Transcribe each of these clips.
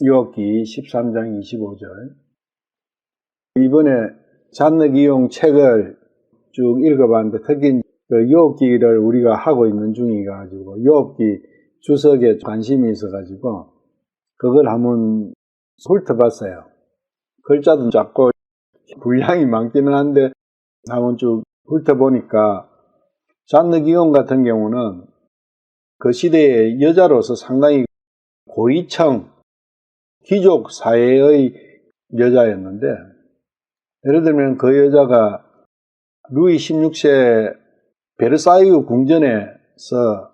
욥기 13장 25절. 이번에 잔느기용 책을 쭉 읽어봤는데 특히 그 욥기를 우리가 하고 있는 중이가지고 욥기 주석에 관심이 있어가지고 그걸 한번 훑어봤어요. 글자도 작고 분량이 많기는 한데 한번 쭉 훑어보니까 잔느기용 같은 경우는 그 시대의 여자로서 상당히 고위층 귀족 사회의 여자였는데, 예를 들면 그 여자가 루이 16세 베르사유 궁전에서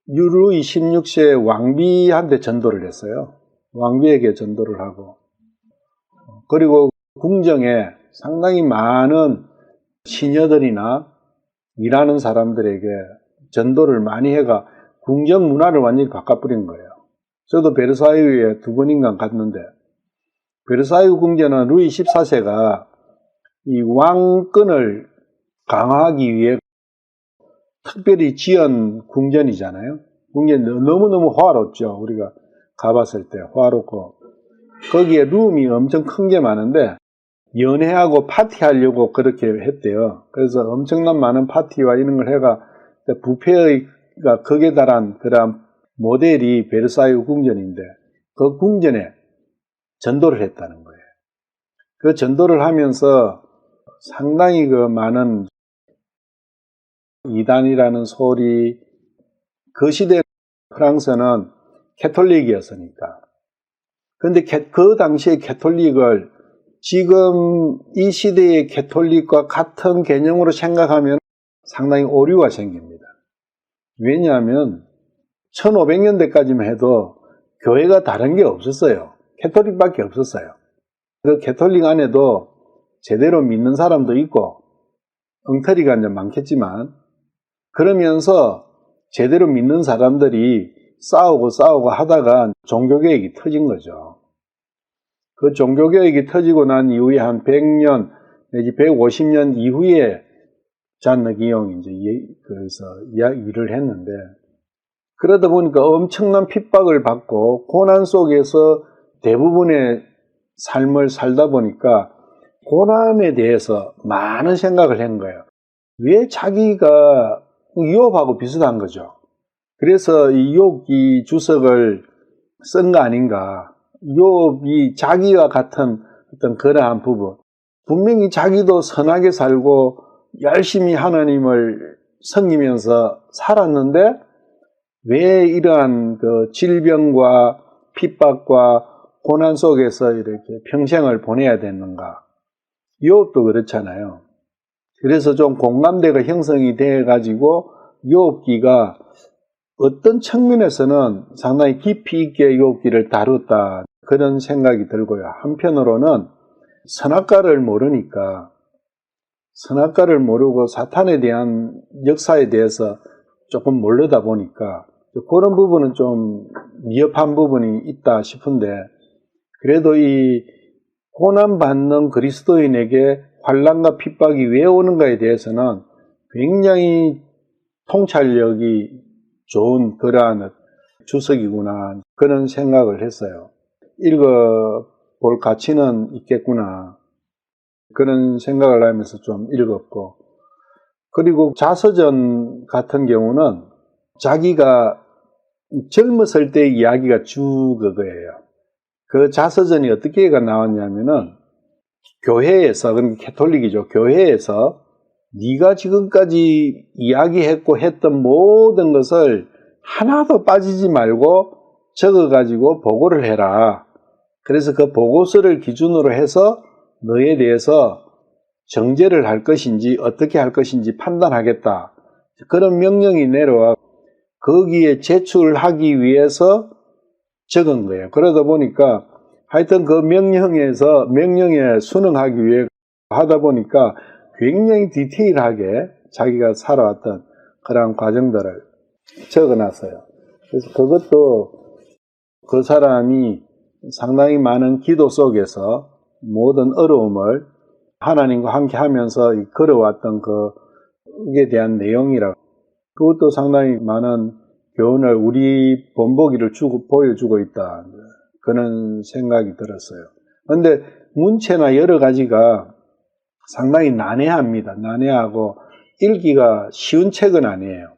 루이 16세 왕비한테 전도를 했어요. 왕비에게 전도를 하고, 그리고 궁정에 상당히 많은 시녀들이나 일하는 사람들에게 전도를 많이 해가 궁정 문화를 완전히 바꿔버린 거예요. 저도 베르사유에 2번인가 갔는데, 베르사유 궁전은 루이 14세가 이 왕권을 강화하기 위해 특별히 지은 궁전이잖아요. 궁전이 너무너무 화롭죠. 우리가 가봤을 때 화롭고, 거기에 룸이 엄청 큰 게 많은데 연애하고 파티하려고 그렇게 했대요. 그래서 엄청난 많은 파티와 이런 걸 해가 뷔페가 극에 달한 그런 모델이 베르사유 궁전인데, 그 궁전에 전도를 했다는 거예요. 그 전도를 하면서 상당히 그 많은 이단이라는 소리, 그 시대 프랑스는 캐톨릭이었으니까. 근데 그 당시의 캐톨릭을 지금 이 시대의 캐톨릭과 같은 개념으로 생각하면 상당히 오류가 생깁니다. 왜냐하면 1500년대까지만 해도 교회가 다른 게 없었어요. 캐톨릭밖에 없었어요. 그 캐톨릭 안에도 제대로 믿는 사람도 있고 엉터리가 이제 많겠지만, 그러면서 제대로 믿는 사람들이 싸우고 하다가 종교개혁이 터진 거죠. 그 종교개혁이 터지고 난 이후에 한 100년 내지 150년 이후에 잔느기용이 이제 거기서 일을 했는데, 그러다 보니까 엄청난 핍박을 받고 고난 속에서 대부분의 삶을 살다 보니까 고난에 대해서 많은 생각을 한 거예요. 왜 자기가 욥하고 비슷한 거죠. 그래서 이 욥기 주석을 쓴 거 아닌가. 욥이 자기와 같은 어떤 그러한 부분, 분명히 자기도 선하게 살고 열심히 하나님을 섬기면서 살았는데 왜 이러한 그 질병과 핍박과 고난 속에서 이렇게 평생을 보내야 되는가. 욥도 그렇잖아요. 그래서 좀 공감대가 형성이 돼가지고 욥기가 어떤 측면에서는 상당히 깊이 있게 욥기를 다뤘다, 그런 생각이 들고요. 한편으로는 선악과를 모르니까, 선악과를 모르고 사탄에 대한 역사에 대해서 조금 모르다 보니까 그런 부분은 좀 미흡한 부분이 있다 싶은데, 그래도 이 고난받는 그리스도인에게 환난과 핍박이 왜 오는가에 대해서는 굉장히 통찰력이 좋은 그러한 주석이구나, 그런 생각을 했어요. 읽어볼 가치는 있겠구나, 그런 생각을 하면서 좀 읽었고, 그리고 자서전 같은 경우는 자기가 젊었을 때 이야기가 쭉 그거예요. 그 자서전이 어떻게 나왔냐면은 교회에서, 그러니까 캐톨릭이죠. 교회에서 네가 지금까지 이야기했고 했던 모든 것을 하나도 빠지지 말고 적어가지고 보고를 해라. 그래서 그 보고서를 기준으로 해서 너에 대해서 정죄를 할 것인지 어떻게 할 것인지 판단하겠다, 그런 명령이 내려와 거기에 제출하기 위해서 적은 거예요. 그러다 보니까 하여튼 그 명령에 순응하기 위해 하다 보니까 굉장히 디테일하게 자기가 살아왔던 그런 과정들을 적어놨어요. 그래서 그것도 그 사람이 상당히 많은 기도 속에서 모든 어려움을 하나님과 함께 하면서 걸어왔던 그에 대한 내용이라, 그것도 상당히 많은 교훈을 우리 본보기를 보여주고 있다, 그런 생각이 들었어요. 그런데 문체나 여러 가지가 상당히 난해합니다. 난해하고 읽기가 쉬운 책은 아니에요.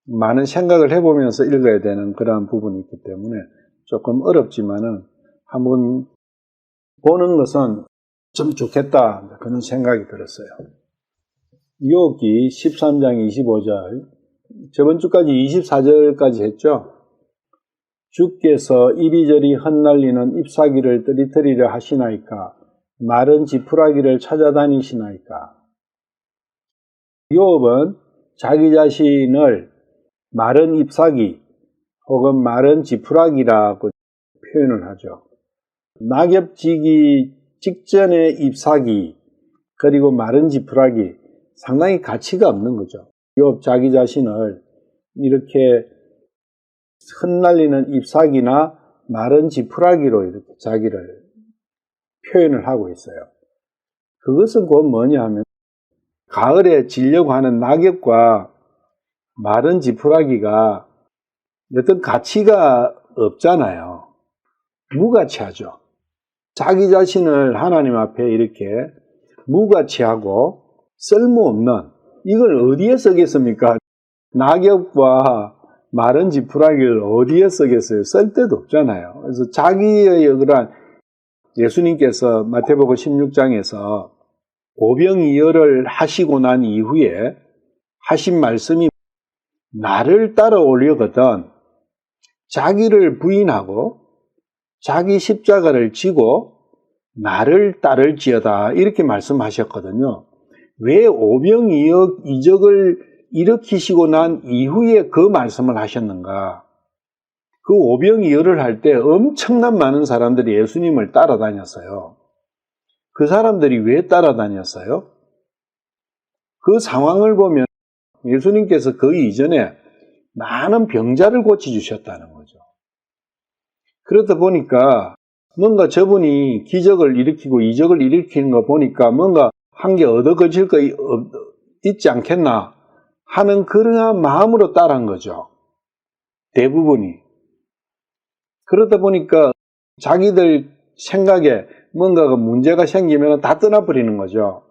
많은 생각을 해보면서 읽어야 되는 그러한 부분이 있기 때문에 조금 어렵지만은 한번 보는 것은 좀 좋겠다, 그런 생각이 들었어요. 욥기 13장 25절, 저번 주까지 24절까지 했죠. 주께서 이리저리 흩날리는 잎사귀를 떨어뜨리려 하시나이까, 마른 지푸라기를 찾아다니시나이까. 욥은 자기 자신을 마른 잎사귀 혹은 마른 지푸라기라고 표현을 하죠. 낙엽 지기 직전의 잎사귀 그리고 마른 지푸라기, 상당히 가치가 없는 거죠. 욥 자기 자신을 이렇게 흩날리는 잎사귀나 마른 지푸라기로 이렇게 자기를 표현을 하고 있어요. 그것은 곧 뭐냐 하면 가을에 지려고 하는 낙엽과 마른 지푸라기가 어떤 가치가 없잖아요. 무가치하죠. 자기 자신을 하나님 앞에 이렇게 무가치하고 쓸모없는, 이걸 어디에 쓰겠습니까? 낙엽과 마른 지푸라기를 어디에 쓰겠어요? 쓸 데도 없잖아요. 그래서 자기의 그러한, 예수님께서 마태복음 16장에서 오병이어를 하시고 난 이후에 하신 말씀이 나를 따라오려거든 자기를 부인하고 자기 십자가를 지고 나를 따를지어다, 이렇게 말씀하셨거든요. 왜 오병이어 이적을 일으키시고 난 이후에 그 말씀을 하셨는가? 그 오병이어를 할 때 엄청난 많은 사람들이 예수님을 따라다녔어요. 그 사람들이 왜 따라다녔어요? 그 상황을 보면 예수님께서 그 이전에 많은 병자를 고쳐주셨다는 거죠. 그러다 보니까 뭔가 저분이 기적을 일으키고 이적을 일으키는 거 보니까 뭔가 한 게 얻어 거칠 거 있지 않겠나 하는 그러한 마음으로 따라한 거죠. 대부분이. 그러다 보니까 자기들 생각에 뭔가가 문제가 생기면 다 떠나버리는 거죠.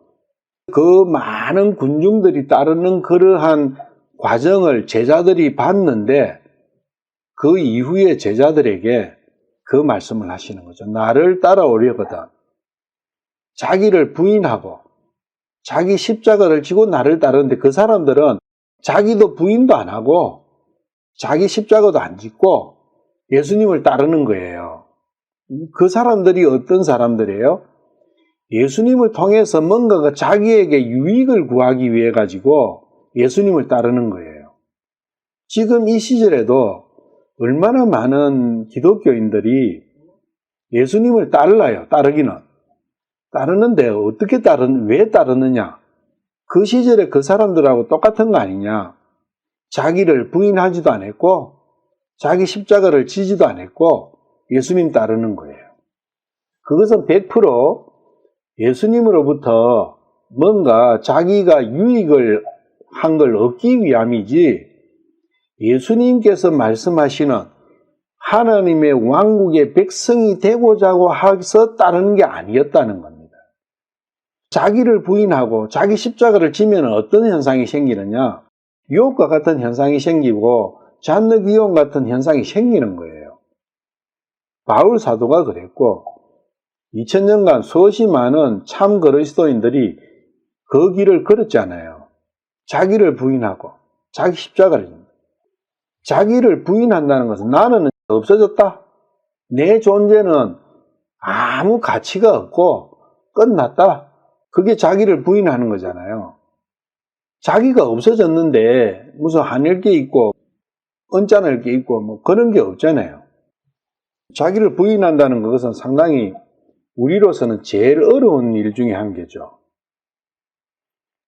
그 많은 군중들이 따르는 그러한 과정을 제자들이 봤는데 그 이후에 제자들에게 그 말씀을 하시는 거죠. 나를 따라오려거든 자기를 부인하고 자기 십자가를 지고 나를 따르는데, 그 사람들은 자기도 부인도 안 하고 자기 십자가도 안 짓고 예수님을 따르는 거예요. 그 사람들이 어떤 사람들이에요? 예수님을 통해서 뭔가가 자기에게 유익을 구하기 위해 가지고 예수님을 따르는 거예요. 지금 이 시절에도 얼마나 많은 기독교인들이 예수님을 따르기는 따르는데 어떻게 왜 따르느냐? 그 시절에 그 사람들하고 똑같은 거 아니냐? 자기를 부인하지도 않았고 자기 십자가를 지지도 않았고 예수님 따르는 거예요. 그것은 100% 예수님으로부터 뭔가 자기가 유익을 한 걸 얻기 위함이지, 예수님께서 말씀하시는 하나님의 왕국의 백성이 되고자 해서 따르는 게 아니었다는 겁니다. 자기를 부인하고 자기 십자가를 지면 어떤 현상이 생기느냐? 유혹과 같은 현상이 생기고 잔느 기용 같은 현상이 생기는 거예요. 바울 사도가 그랬고 2000년간 수없이 많은 참 그리스도인들이 그 길을 걸었잖아요. 자기를 부인하고 자기 십자가를 집니다. 자기를 부인한다는 것은 나는 없어졌다. 내 존재는 아무 가치가 없고 끝났다. 그게 자기를 부인하는 거잖아요. 자기가 없어졌는데 무슨 하늘 게 있고 언짢을 게 있고 뭐 그런 게 없잖아요. 자기를 부인한다는 것은 상당히 우리로서는 제일 어려운 일 중에 한 개죠.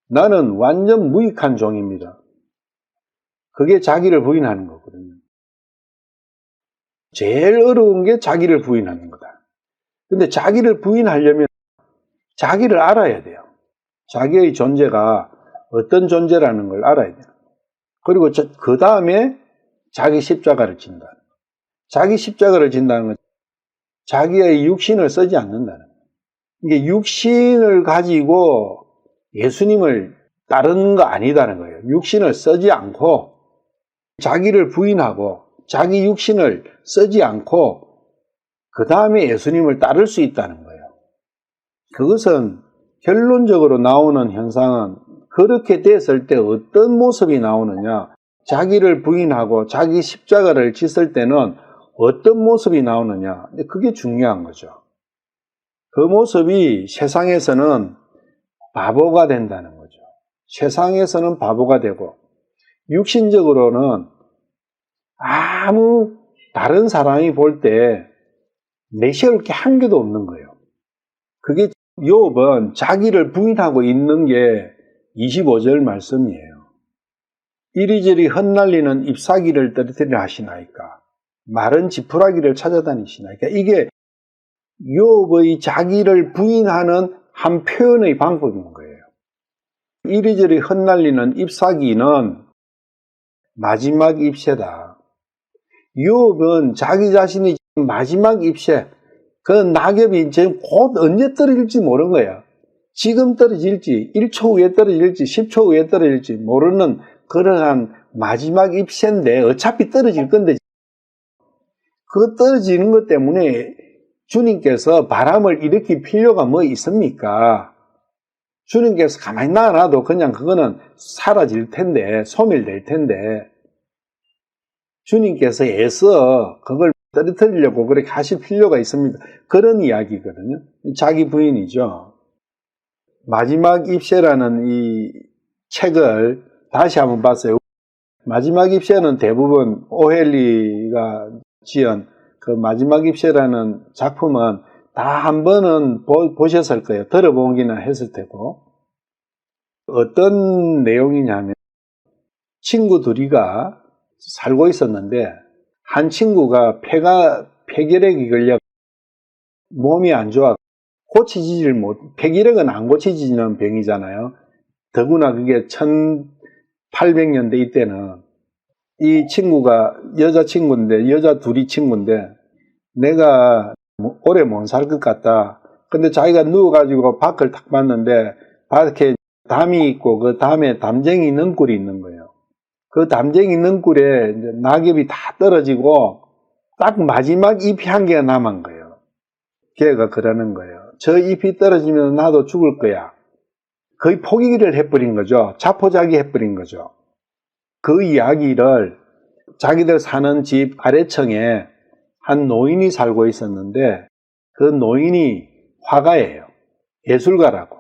나는 완전 무익한 종입니다. 그게 자기를 부인하는 거거든요. 제일 어려운 게 자기를 부인하는 거다. 근데 자기를 부인하려면 자기를 알아야 돼요. 자기의 존재가 어떤 존재라는 걸 알아야 돼요. 그리고 그 다음에 자기 십자가를 진다. 자기 십자가를 진다는 건 자기의 육신을 쓰지 않는다는 거예요. 이게 육신을 가지고 예수님을 따르는 거 아니다는 거예요. 육신을 쓰지 않고 자기를 부인하고 자기 육신을 쓰지 않고 그 다음에 예수님을 따를 수 있다는 거예요. 그것은 결론적으로 나오는 현상은 그렇게 됐을 때 어떤 모습이 나오느냐, 자기를 부인하고 자기 십자가를 졌을 때는 어떤 모습이 나오느냐, 그게 중요한 거죠. 그 모습이 세상에서는 바보가 된다는 거죠. 세상에서는 바보가 되고 육신적으로는 아무 다른 사람이 볼 때 내세울 게 한 개도 없는 거예요. 그게 욥은 자기를 부인하고 있는 게 25절 말씀이에요. 이리저리 흩날리는 잎사귀를 떨어뜨리려 하시나이까, 마른 지푸라기를 찾아다니시나이까. 이게 욥의 자기를 부인하는 한 표현의 방법인 거예요. 이리저리 흩날리는 잎사귀는 마지막 잎새다. 욥은 자기 자신이 마지막 잎새, 그 낙엽이 지금 곧 언제 떨어질지 모르는 거야. 지금 떨어질지, 1초 후에 떨어질지, 10초 후에 떨어질지 모르는 그러한 마지막 잎새인데 어차피 떨어질 건데, 그 떨어지는 것 때문에 주님께서 바람을 일으킬 필요가 뭐 있습니까? 주님께서 가만히 놔놔도 그냥 그거는 사라질 텐데, 소멸될 텐데, 주님께서 애써 그걸 떨어뜨리려고 그렇게 하실 필요가 있습니다. 그런 이야기거든요. 자기 부인이죠. 마지막 잎새라는 이 책을 다시 한번 봤어요. 마지막 잎새는 대부분 오헬리가 지은 그 마지막 잎새라는 작품은 다 한 번은 보셨을 거예요. 들어보기나 했을 테고. 어떤 내용이냐면 친구 둘이가 살고 있었는데 한 친구가 폐결핵이 걸려 몸이 안 좋아 고치지를 못, 폐결핵은 안 고치지는 병이잖아요. 더구나 그게 1800년대 이때는 이 친구가 여자친구인데, 여자 둘이 친구인데, 내가 오래 못 살 것 같다. 근데 자기가 누워가지고 밖을 딱 봤는데 밖에 담이 있고 그 담에 담쟁이 능굴이 있는 거예요. 그 담쟁이 능굴에 낙엽이 다 떨어지고 딱 마지막 잎이 한 개가 남은 거예요. 걔가 그러는 거예요. 저 잎이 떨어지면 나도 죽을 거야. 거의 포기를 해버린 거죠. 자포자기 해버린 거죠. 그 이야기를 자기들 사는 집 아래층에 한 노인이 살고 있었는데 그 노인이 화가예요. 예술가라고.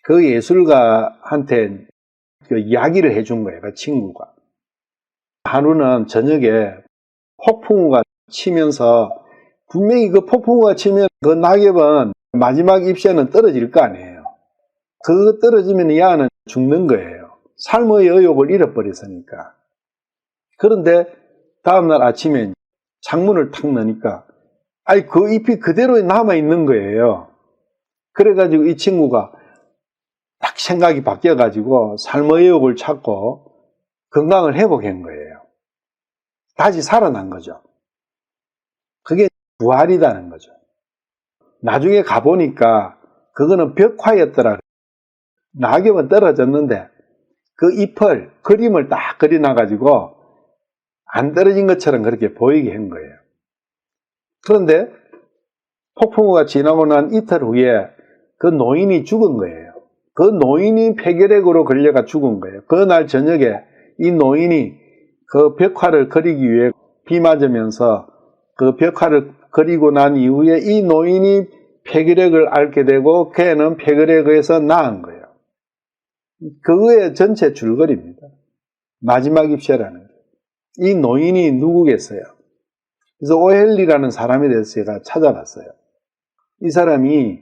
그 예술가한테 그 이야기를 해준 거예요. 그 친구가. 하루는 저녁에 폭풍우가 치면서 분명히 그 폭풍우가 치면 그 낙엽은 마지막 잎새는 떨어질 거 아니에요. 그거 떨어지면 이 아는 죽는 거예요. 삶의 의욕을 잃어버렸으니까. 그런데 다음날 아침에 창문을 탁 여니까 그 잎이 그대로 남아있는 거예요. 그래가지고 이 친구가 딱 생각이 바뀌어가지고 삶의 의욕을 찾고 건강을 회복한 거예요. 다시 살아난 거죠. 그게 부활이라는 거죠. 나중에 가보니까 그거는 벽화였더라. 낙엽은 떨어졌는데 그 잎을 그림을 딱 그려놔가지고 안 떨어진 것처럼 그렇게 보이게 한 거예요. 그런데 폭풍우가 지나고 난 이틀 후에 그 노인이 죽은 거예요. 그 노인이 폐결핵으로 걸려가 죽은 거예요. 그날 저녁에 이 노인이 그 벽화를 그리기 위해 비 맞으면서 그 벽화를 그리고 난 이후에 이 노인이 폐결핵을 앓게 되고 걔는 폐결핵에서 나은 거예요. 그거의 전체 줄거리입니다. 마지막 잎새라는 게. 이 노인이 누구겠어요? 그래서 오헬리라는 사람에 대해서 제가 찾아봤어요. 이 사람이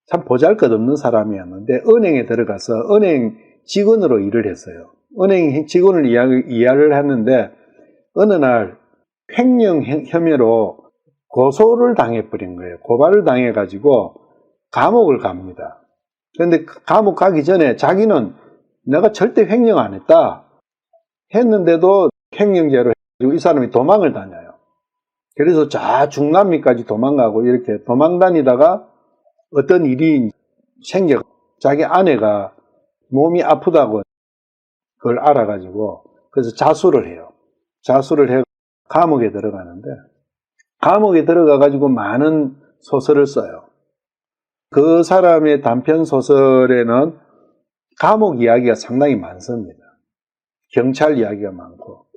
참 보잘것없는 사람이었는데 은행에 들어가서 은행 직원으로 일을 했어요. 은행 직원을 이야기를 했는데 어느 날 횡령 혐의로 고소를 당해버린 거예요. 고발을 당해가지고 감옥을 갑니다. 그런데 감옥 가기 전에 자기는 내가 절대 횡령 안 했다 했는데도 횡령죄로 해가지고 이 사람이 도망을 다녀요. 그래서 저 중남미까지 도망가고 이렇게 도망다니다가 어떤 일이 생겨 자기 아내가 몸이 아프다고 그걸 알아가지고 그래서 자수를 해요. 자수를 해 감옥에 들어가는데 감옥에 들어가가지고 많은 소설을 써요. 그 사람의 단편 소설에는 감옥 이야기가 상당히 많습니다. 경찰 이야기가 많고.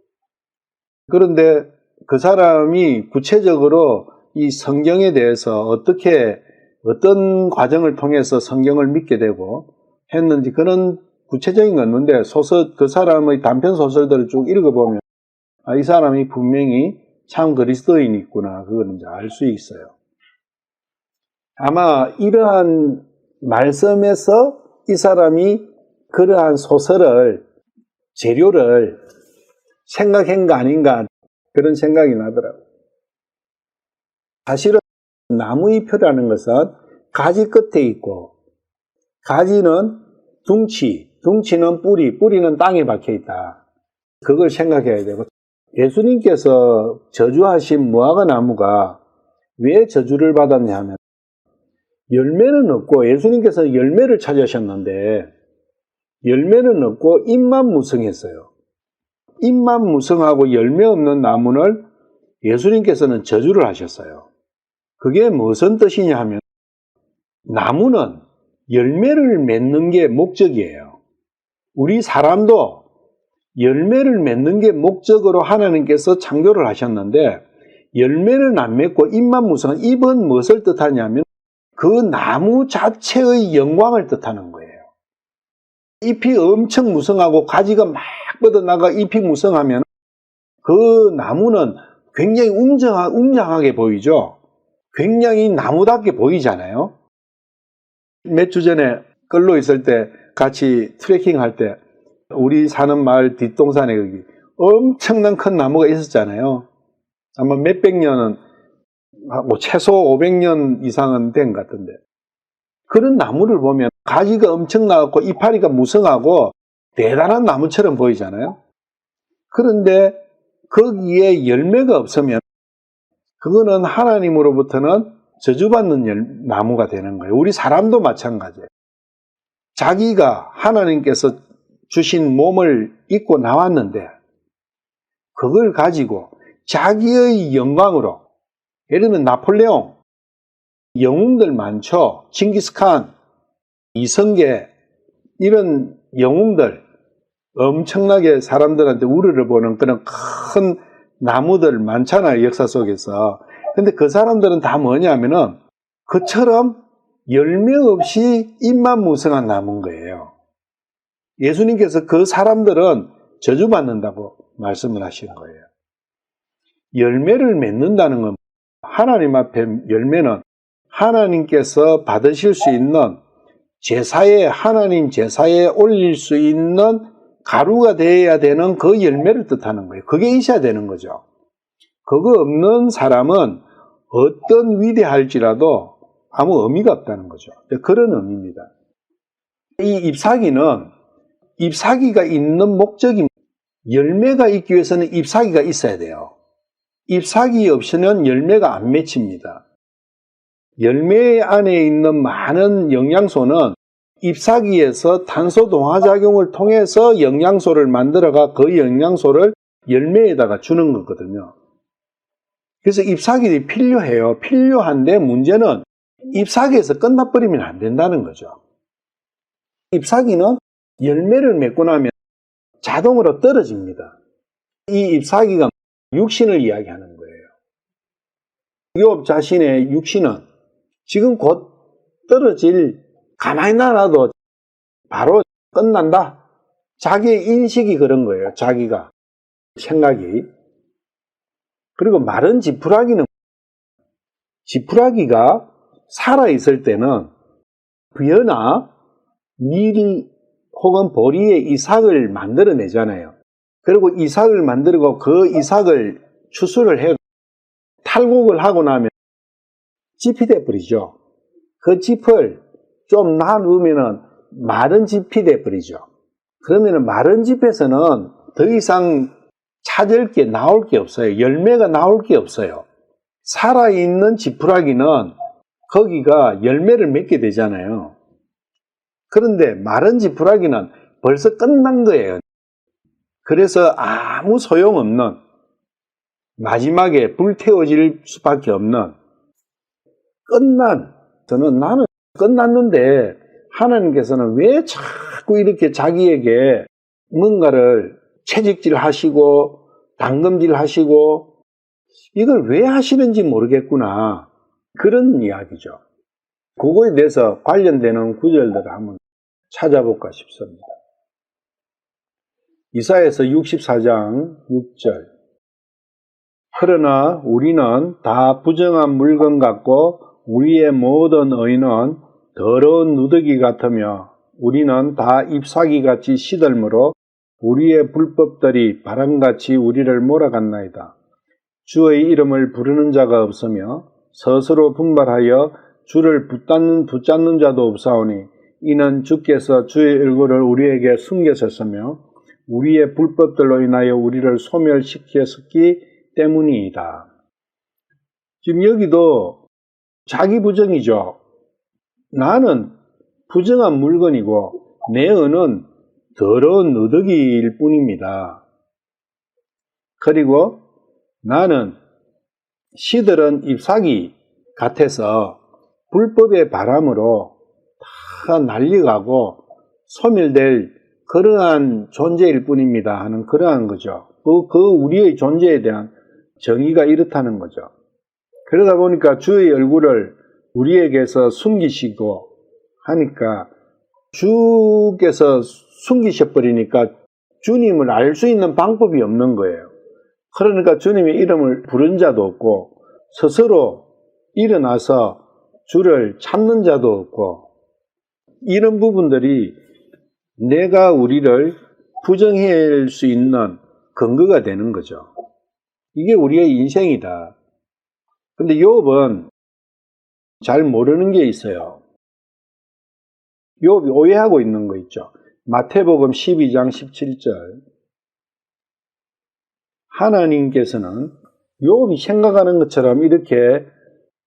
그런데 그 사람이 구체적으로 이 성경에 대해서 어떤 과정을 통해서 성경을 믿게 되고 했는지 그런 구체적인 건 없는데 그 사람의 단편 소설들을 쭉 읽어보면 이 사람이 분명히 참 그리스도인이 있구나. 그거는 이제 알 수 있어요. 아마 이러한 말씀에서 이 사람이 그러한 소설을 재료를 생각한 거 아닌가 그런 생각이 나더라고요. 사실은 나무잎이라는 것은 가지 끝에 있고 가지는 둥치는 뿌리는 땅에 박혀 있다. 그걸 생각해야 되고 예수님께서 저주하신 무화과 나무가 왜 저주를 받았냐 하면 열매는 없고 예수님께서 열매를 찾으셨는데 열매는 없고 잎만 무성했어요. 잎만 무성하고 열매 없는 나무를 예수님께서는 저주를 하셨어요. 그게 무슨 뜻이냐 하면 나무는 열매를 맺는 게 목적이에요. 우리 사람도 열매를 맺는 게 목적으로 하나님께서 창조를 하셨는데 열매는 안 맺고 잎만 무성한 잎은 무엇을 뜻하냐면 그 나무 자체의 영광을 뜻하는 거예요. 잎이 엄청 무성하고 가지가 막 뻗어나가 잎이 무성하면 그 나무는 굉장히 웅장하게 보이죠. 굉장히 나무답게 보이잖아요. 몇 주 전에 끌로 있을 때 같이 트레킹 할 때 우리 사는 마을 뒷동산에 여기 엄청난 큰 나무가 있었잖아요. 아마 몇백 년은 최소 500년 이상은 된 것 같은데 그런 나무를 보면 가지가 엄청나고 이파리가 무성하고 대단한 나무처럼 보이잖아요. 그런데 거기에 열매가 없으면 그거는 하나님으로부터는 저주받는 나무가 되는 거예요. 우리 사람도 마찬가지예요. 자기가 하나님께서 주신 몸을 입고 나왔는데 그걸 가지고 자기의 영광으로 예를 들면 나폴레옹 영웅들 많죠. 칭기스칸, 이성계 이런 영웅들 엄청나게 사람들한테 우려를 보는 그런 큰 나무들 많잖아요. 역사 속에서. 근데 그 사람들은 다 뭐냐면은 그처럼 열매 없이 잎만 무성한 나무인 거예요. 예수님께서 그 사람들은 저주받는다고 말씀을 하신 거예요. 열매를 맺는다는 건 하나님 앞에 열매는 하나님께서 받으실 수 있는 하나님 제사에 올릴 수 있는 가루가 되어야 되는 그 열매를 뜻하는 거예요. 그게 있어야 되는 거죠. 그거 없는 사람은 어떤 위대할지라도 아무 의미가 없다는 거죠. 그런 의미입니다. 이 잎사귀가 있는 목적이 열매가 있기 위해서는 잎사귀가 있어야 돼요. 잎사귀 없이는 열매가 안 맺힙니다. 열매 안에 있는 많은 영양소는 잎사귀에서 탄소 동화작용을 통해서 영양소를 만들어가 그 영양소를 열매에다가 주는 거거든요. 그래서 잎사귀들이 필요해요. 필요한데 문제는 잎사귀에서 끝나버리면 안 된다는 거죠. 잎사귀는 열매를 맺고 나면 자동으로 떨어집니다. 이 잎사귀가 육신을 이야기하는 거예요. 욥 자신의 육신은 지금 곧 떨어질 가만히 놔놔도 바로 끝난다. 자기의 인식이 그런 거예요. 자기가 생각이. 그리고 마른 지푸라기가 살아있을 때는 벼나 밀 혹은 보리의 이삭을 만들어내잖아요. 그리고 이삭을 만들고 그 이삭을 추수를 해 탈곡을 하고 나면 짚이 돼버리죠. 그 짚을 좀 나누면은 마른 짚이 돼버리죠. 그러면은 마른 짚에서는 더 이상 찾을 게 나올 게 없어요. 열매가 나올 게 없어요. 살아있는 지푸라기는 거기가 열매를 맺게 되잖아요. 그런데 마른 지푸라기는 벌써 끝난 거예요. 그래서 아무 소용없는, 마지막에 불태워질 수밖에 없는 나는 끝났는데 하나님께서는 왜 자꾸 이렇게 자기에게 뭔가를 채찍질 하시고 당금질 하시고 이걸 왜 하시는지 모르겠구나, 그런 이야기죠. 그거에 대해서 관련되는 구절들을 한번 찾아볼까 싶습니다. 이사야서 64장 6절. 그러나 우리는 다 부정한 물건 같고 우리의 모든 의는 더러운 누더기 같으며 우리는 다 잎사귀같이 시들므로 우리의 불법들이 바람같이 우리를 몰아갔나이다. 주의 이름을 부르는 자가 없으며 스스로 분발하여 주를 붙잡는 자도 없사오니 이는 주께서 주의 얼굴을 우리에게 숨기셨으며 우리의 불법들로 인하여 우리를 소멸시켰기 때문이다. 지금 여기도 자기 부정이죠. 나는 부정한 물건이고 내 은은 더러운 누더기일 뿐입니다. 그리고 나는 시들은 잎사귀 같아서 불법의 바람으로 다 날려가고 소멸될 그러한 존재일 뿐입니다 하는 그러한 거죠. 그 우리의 존재에 대한 정의가 이렇다는 거죠. 그러다 보니까 주의 얼굴을 우리에게서 숨기시고 하니까, 주께서 숨기셔버리니까 주님을 알 수 있는 방법이 없는 거예요. 그러니까 주님의 이름을 부른 자도 없고 스스로 일어나서 주를 찾는 자도 없고, 이런 부분들이 내가 우리를 부정할 수 있는 근거가 되는 거죠. 이게 우리의 인생이다. 근데 욥은 잘 모르는 게 있어요. 욥이 오해하고 있는 거 있죠. 마태복음 12장 17절. 하나님께서는 욥이 생각하는 것처럼 이렇게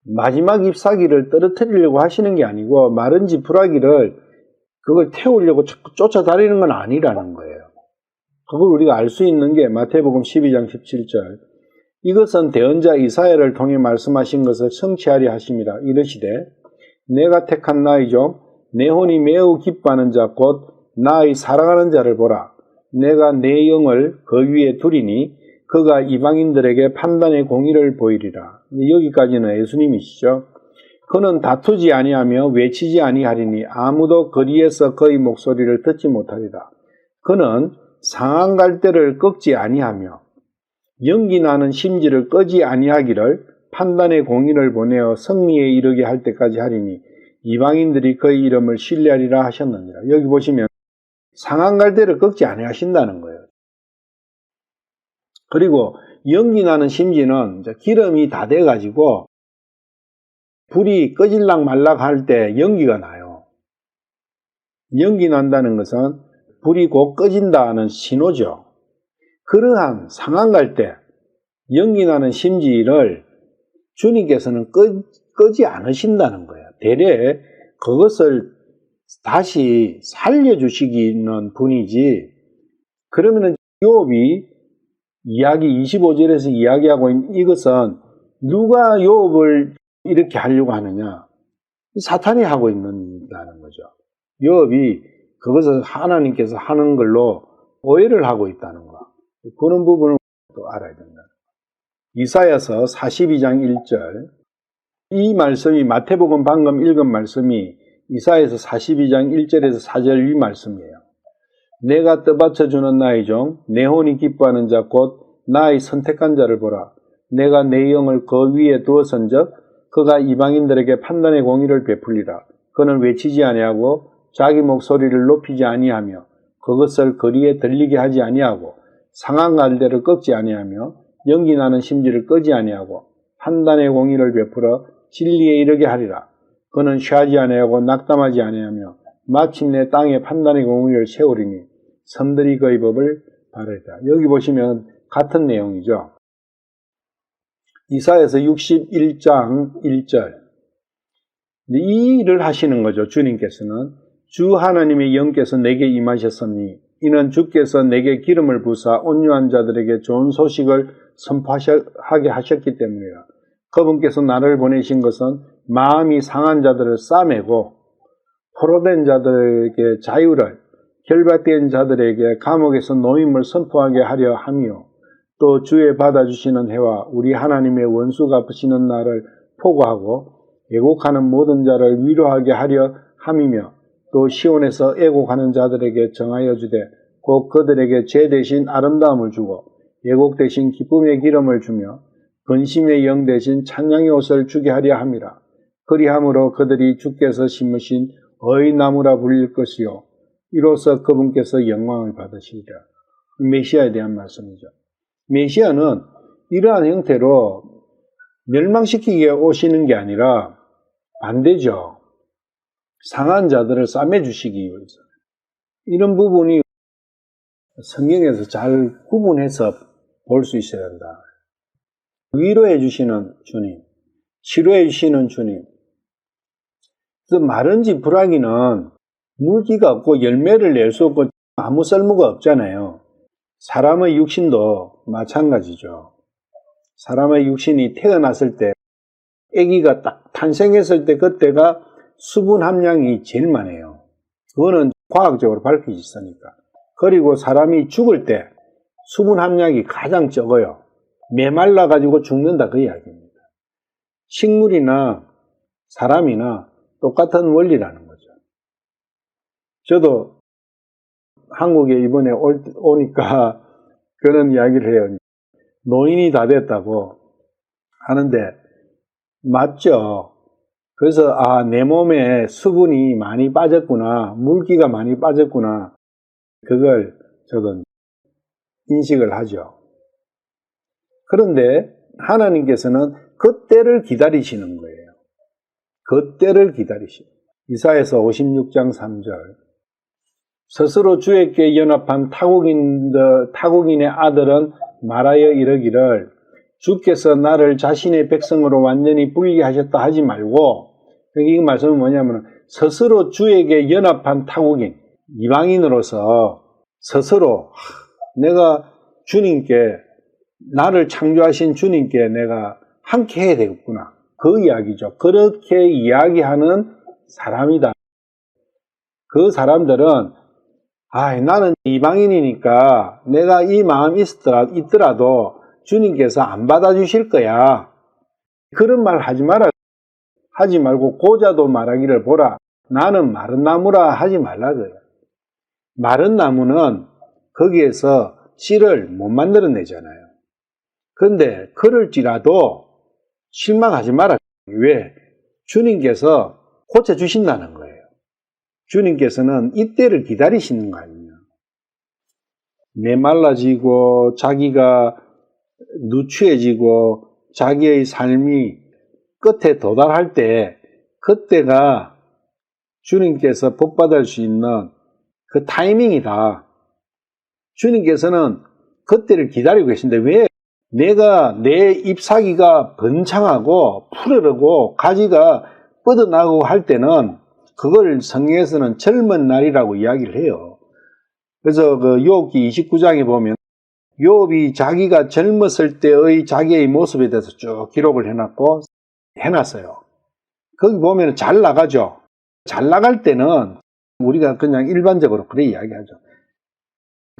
마지막 잎사귀를 떨어뜨리려고 하시는 게 아니고 마른 지푸라기를 그걸 태우려고 자꾸 쫓아다니는 건 아니라는 거예요. 그걸 우리가 알 수 있는 게 마태복음 12장 17절. 이것은 대언자 이사야를 통해 말씀하신 것을 성취하려 하심이라. 이르시되 내가 택한 나의 종 내 혼이 매우 기뻐하는 자 곧 나의 사랑하는 자를 보라. 내가 내 영을 그 위에 두리니 그가 이방인들에게 판단의 공의를 보이리라. 여기까지는 예수님이시죠. 그는 다투지 아니하며 외치지 아니하리니 아무도 거리에서 그의 목소리를 듣지 못하리라. 그는 상한 갈대를 꺾지 아니하며 연기 나는 심지를 끄지 아니하기를 판단의 공의를 보내어 승리에 이르게 할 때까지 하리니 이방인들이 그의 이름을 신뢰하리라 하셨느니라. 여기 보시면 상한 갈대를 꺾지 아니하신다는 거예요. 그리고 연기 나는 심지는 기름이 다 돼가지고 불이 꺼질락 말락 할 때 연기가 나요. 연기 난다는 것은 불이 곧 꺼진다는 신호죠. 그러한 상한 갈대, 연기 나는 심지를 주님께서는 끄지 않으신다는 거예요. 대래 그것을 다시 살려주시기는 분이지. 그러면은 욥이 이야기 25절에서 이야기하고 있는 이것은 누가 욥을 이렇게 하려고 하느냐? 사탄이 하고 있는다는 거죠. 욥이 그것을 하나님께서 하는 걸로 오해를 하고 있다는 거. 그런 부분을 또 알아야 된다. 이사야서 42장 1절. 이 말씀이 마태복음 방금 읽은 말씀이 이사야서 42장 1절에서 4절 이 말씀이에요. 내가 떠받쳐주는 나의 종, 내 혼이 기뻐하는 자 곧 나의 선택한 자를 보라. 내가 내 영을 그 위에 두었은즉 그가 이방인들에게 판단의 공의를 베풀리라. 그는 외치지 아니하고 자기 목소리를 높이지 아니하며 그것을 거리에 들리게 하지 아니하고 상한 갈대를 꺾지 아니하며 연기 나는 심지를 끄지 아니하고 판단의 공의를 베풀어 진리에 이르게 하리라. 그는 쉬하지 아니하고 낙담하지 아니하며 마침내 땅에 판단의 공의를 세우리니 섬들이 그의 법을 바르리라. 여기 보시면 같은 내용이죠. 이사야서 61장 1절. 이 일을 하시는 거죠. 주님께서는. 주 하나님의 영께서 내게 임하셨으니 이는 주께서 내게 기름을 부사 온유한 자들에게 좋은 소식을 선포하게 하셨기 때문이라. 그분께서 나를 보내신 것은 마음이 상한 자들을 싸매고 포로된 자들에게 자유를, 결박된 자들에게 감옥에서 노임을 선포하게 하려 함이요. 또 주의 받아주시는 해와 우리 하나님의 원수 갚으시는 날을 포고하고 애곡하는 모든 자를 위로하게 하려 함이며, 또 시온에서 애곡하는 자들에게 정하여 주되 곧 그들에게 죄 대신 아름다움을 주고 애곡 대신 기쁨의 기름을 주며 근심의 영 대신 찬양의 옷을 주게 하려 함이라. 그리함으로 그들이 주께서 심으신 의나무라 불릴 것이요 이로써 그분께서 영광을 받으시리라. 메시아에 대한 말씀이죠. 메시아는 이러한 형태로 멸망시키기에 오시는 게 아니라 반대죠. 상한 자들을 싸매주시기 위해서. 이런 부분이 성경에서 잘 구분해서 볼 수 있어야 한다. 위로해 주시는 주님, 치료해 주시는 주님. 그래서 마른지 불황이는 물기가 없고 열매를 낼 수 없고 아무 쓸모가 없잖아요. 사람의 육신도 마찬가지죠. 사람의 육신이 태어났을 때, 아기가 딱 탄생했을 때 그때가 수분 함량이 제일 많아요. 그거는 과학적으로 밝혀져 있으니까. 그리고 사람이 죽을 때 수분 함량이 가장 적어요. 메말라가지고 죽는다 그 이야기입니다. 식물이나 사람이나 똑같은 원리라는 거죠. 저도 한국에 이번에 오니까 그런 이야기를 해요. 노인이 다 됐다고 하는데 맞죠. 그래서 내 몸에 수분이 많이 빠졌구나, 물기가 많이 빠졌구나, 그걸 저도 인식을 하죠. 그런데 하나님께서는 그때를 기다리시는 거예요. 그때를 기다리시고. 이사야서 56장 3절. 스스로 주에게 연합한 타국인의 아들은 말하여 이르기를 주께서 나를 자신의 백성으로 완전히 분리하셨다 하지 말고, 이 말씀은 뭐냐면 스스로 주에게 연합한 타국인, 이방인으로서 스스로 내가 주님께, 나를 창조하신 주님께 내가 함께 해야 되겠구나, 그 이야기죠. 그렇게 이야기하는 사람이다. 그 사람들은 나는 이방인이니까 내가 이 마음이 있더라도 주님께서 안 받아주실 거야, 그런 말 하지 말고 고자도 말하기를 보라, 나는 마른 나무라 하지 말라고요. 마른 나무는 거기에서 씨를 못 만들어내잖아요. 그런데 그럴지라도 실망하지 마라. 왜? 주님께서 고쳐주신다는 거예요. 주님께서는 이때를 기다리시는 거 아니냐. 메말라지고 자기가 누추해지고 자기의 삶이 끝에 도달할 때, 그때가 주님께서 복받을 수 있는 그 타이밍이다. 주님께서는 그때를 기다리고 계신데, 왜? 내가 내 잎사귀가 번창하고 푸르르고 가지가 뻗어나고 할 때는 그걸 성경에서는 젊은 날이라고 이야기를 해요. 그래서 그 욥기 29장에 보면 욥이 자기가 젊었을 때의 자기의 모습에 대해서 쭉 기록을 해놨어요. 거기 보면 잘 나가죠. 잘 나갈 때는 우리가 그냥 일반적으로 그래 이야기하죠.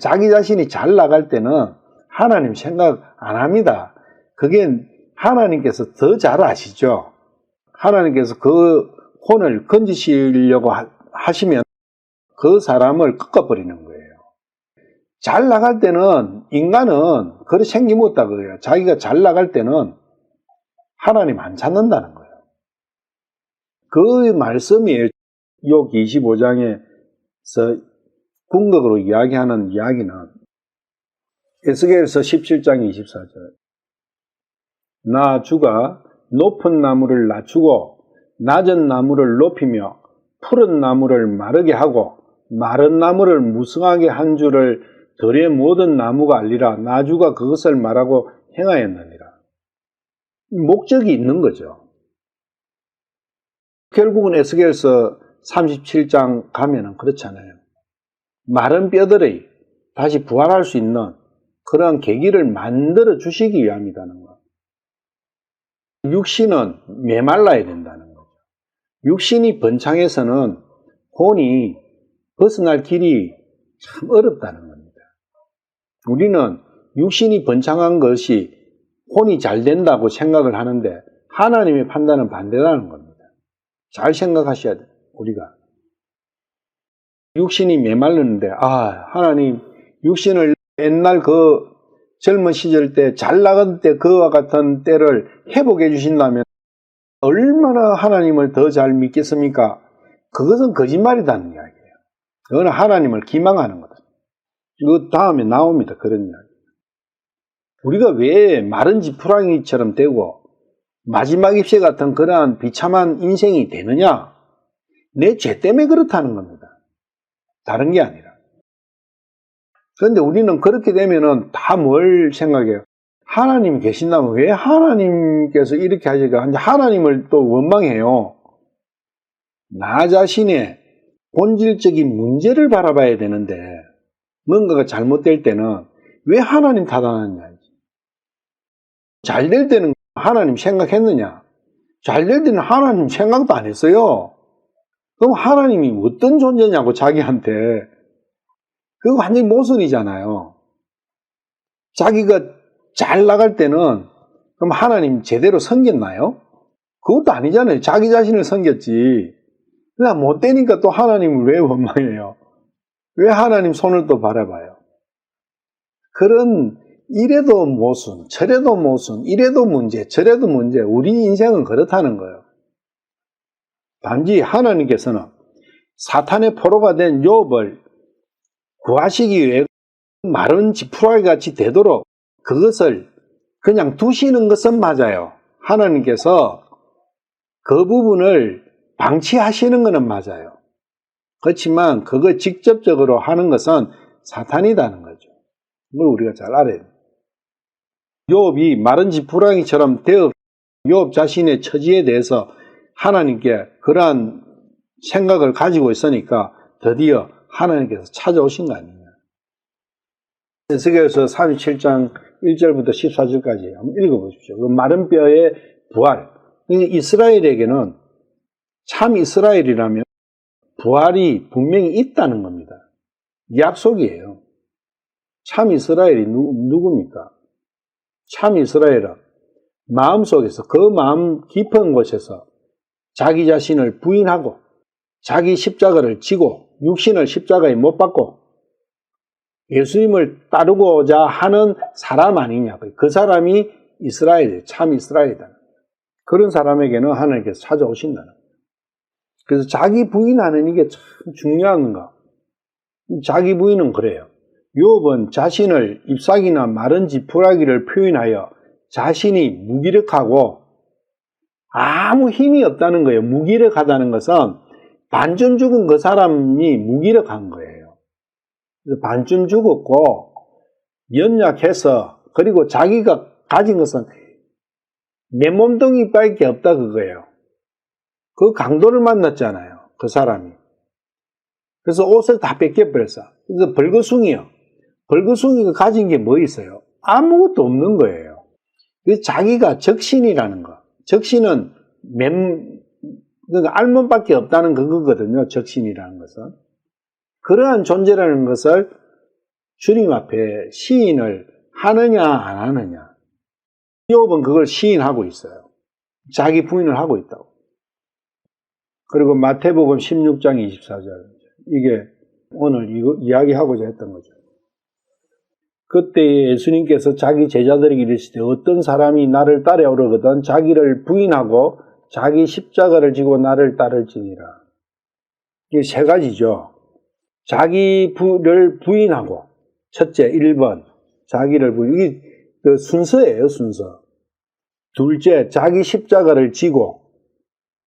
자기 자신이 잘 나갈 때는 하나님 생각 안 합니다. 그게 하나님께서 더 잘 아시죠. 하나님께서 그 혼을 건지시려고 하시면 그 사람을 꺾어버리는 거예요. 잘 나갈 때는 인간은 그리 생기 못다 그래요. 자기가 잘 나갈 때는 하나님 안 찾는다는 거예요. 그 말씀이 욥기 25장에서 궁극으로 이야기하는 이야기는 에스겔서 17장 24절. 나 주가 높은 나무를 낮추고 낮은 나무를 높이며 푸른 나무를 마르게 하고 마른 나무를 무성하게 한 줄을 들의 모든 나무가 알리라. 나 주가 그것을 말하고 행하였느니라. 목적이 있는 거죠. 결국은 에스겔서 37장 가면은 그렇잖아요. 마른 뼈들이 다시 부활할 수 있는 그런 계기를 만들어 주시기 위함이라는 거. 육신은 메말라야 된다는 거죠. 육신이 번창해서는 혼이 벗어날 길이 참 어렵다는 겁니다. 우리는 육신이 번창한 것이 혼이 잘 된다고 생각을 하는데 하나님의 판단은 반대라는 겁니다. 잘 생각하셔야 돼요. 우리가 육신이 메말르는데 하나님 육신을 옛날 그 젊은 시절 때 잘 나간 때 그와 같은 때를 회복해 주신다면 얼마나 하나님을 더 잘 믿겠습니까? 그것은 거짓말이라는 이야기예요. 그건 하나님을 기망하는 거다. 그 다음에 나옵니다. 그런 이야기. 우리가 왜 마른 지푸라기처럼 되고 마지막 입새 같은 그러한 비참한 인생이 되느냐? 내 죄 때문에 그렇다는 겁니다. 다른 게 아니라. 그런데 우리는 그렇게 되면은 다 뭘 생각해요? 하나님이 계신다면 왜 하나님께서 이렇게 하실까? 하나님을 또 원망해요. 나 자신의 본질적인 문제를 바라봐야 되는데 뭔가가 잘못될 때는 왜 하나님 탓하느냐? 잘 될 때는 하나님 생각했느냐? 잘 될 때는 하나님 생각도 안 했어요. 그럼 하나님이 어떤 존재냐고 자기한테. 그거 완전히 모순이잖아요. 자기가 잘 나갈 때는 그럼 하나님 제대로 섬겼나요? 그것도 아니잖아요. 자기 자신을 섬겼지. 그냥 못 되니까 또 하나님을 왜 원망해요? 왜 하나님 손을 또 바라봐요? 그런 이래도 모순, 저래도 모순, 이래도 문제, 저래도 문제. 우리 인생은 그렇다는 거예요. 단지 하나님께서는 사탄의 포로가 된 욥을 구하시기 위해 마른 지푸라기 같이 되도록 그것을 그냥 두시는 것은 맞아요. 하나님께서 그 부분을 방치하시는 것은 맞아요. 그렇지만 그거 직접적으로 하는 것은 사탄이라는 거죠. 그걸 우리가 잘 알아야 돼요. 욥이 마른 지푸라기처럼 되어 욥 자신의 처지에 대해서 하나님께 그러한 생각을 가지고 있으니까 드디어 하나님께서 찾아오신 거 아니냐. 에스겔서 37장 1절부터 14절까지 한번 읽어보십시오. 그 마른 뼈의 부활. 이스라엘에게는 참 이스라엘이라면 부활이 분명히 있다는 겁니다. 약속이에요. 참 이스라엘이 누굽니까? 참 이스라엘은 마음속에서 그 마음 깊은 곳에서 자기 자신을 부인하고 자기 십자가를 지고 육신을 십자가에 못 박고 예수님을 따르고자 하는 사람 아니냐. 그 사람이 이스라엘이에요. 참 이스라엘이다. 그런 사람에게는 하나님께서 찾아오신다는 거예요. 그래서 자기 부인하는 이게 참 중요한 거. 자기 부인은 그래요. 욥은 자신을 잎사귀나 마른 지푸라기를 표현하여 자신이 무기력하고 아무 힘이 없다는 거예요. 무기력하다는 것은 반쯤 죽은 그 사람이 무기력한 거예요. 그래서 반쯤 죽었고 연약해서 그리고 자기가 가진 것은 맨몸뚱이밖에 없다 그거예요. 그 강도를 만났잖아요. 그 사람이. 그래서 옷을 다 뺏겨버렸어. 그래서 벌거숭이요. 벌거숭이가 가진 게 뭐 있어요? 아무것도 없는 거예요. 그래서 자기가 적신이라는 거. 적신은 그러니까 알몸밖에 없다는 그거거든요. 적신이라는 것은. 그러한 존재라는 것을 주님 앞에 시인을 하느냐 안 하느냐. 욥은 그걸 시인하고 있어요. 자기 부인을 하고 있다고. 그리고 마태복음 16장 24절. 이게 오늘 이거 이야기하고자 했던 거죠. 그때 예수님께서 자기 제자들에게 이르시되 어떤 사람이 나를 따라오려거든 자기를 부인하고 자기 십자가를 지고 나를 따를지니라. 이게 세 가지죠. 자기를 부인하고 첫째 1번 자기를 부인. 이게 그 순서예요. 순서. 둘째 자기 십자가를 지고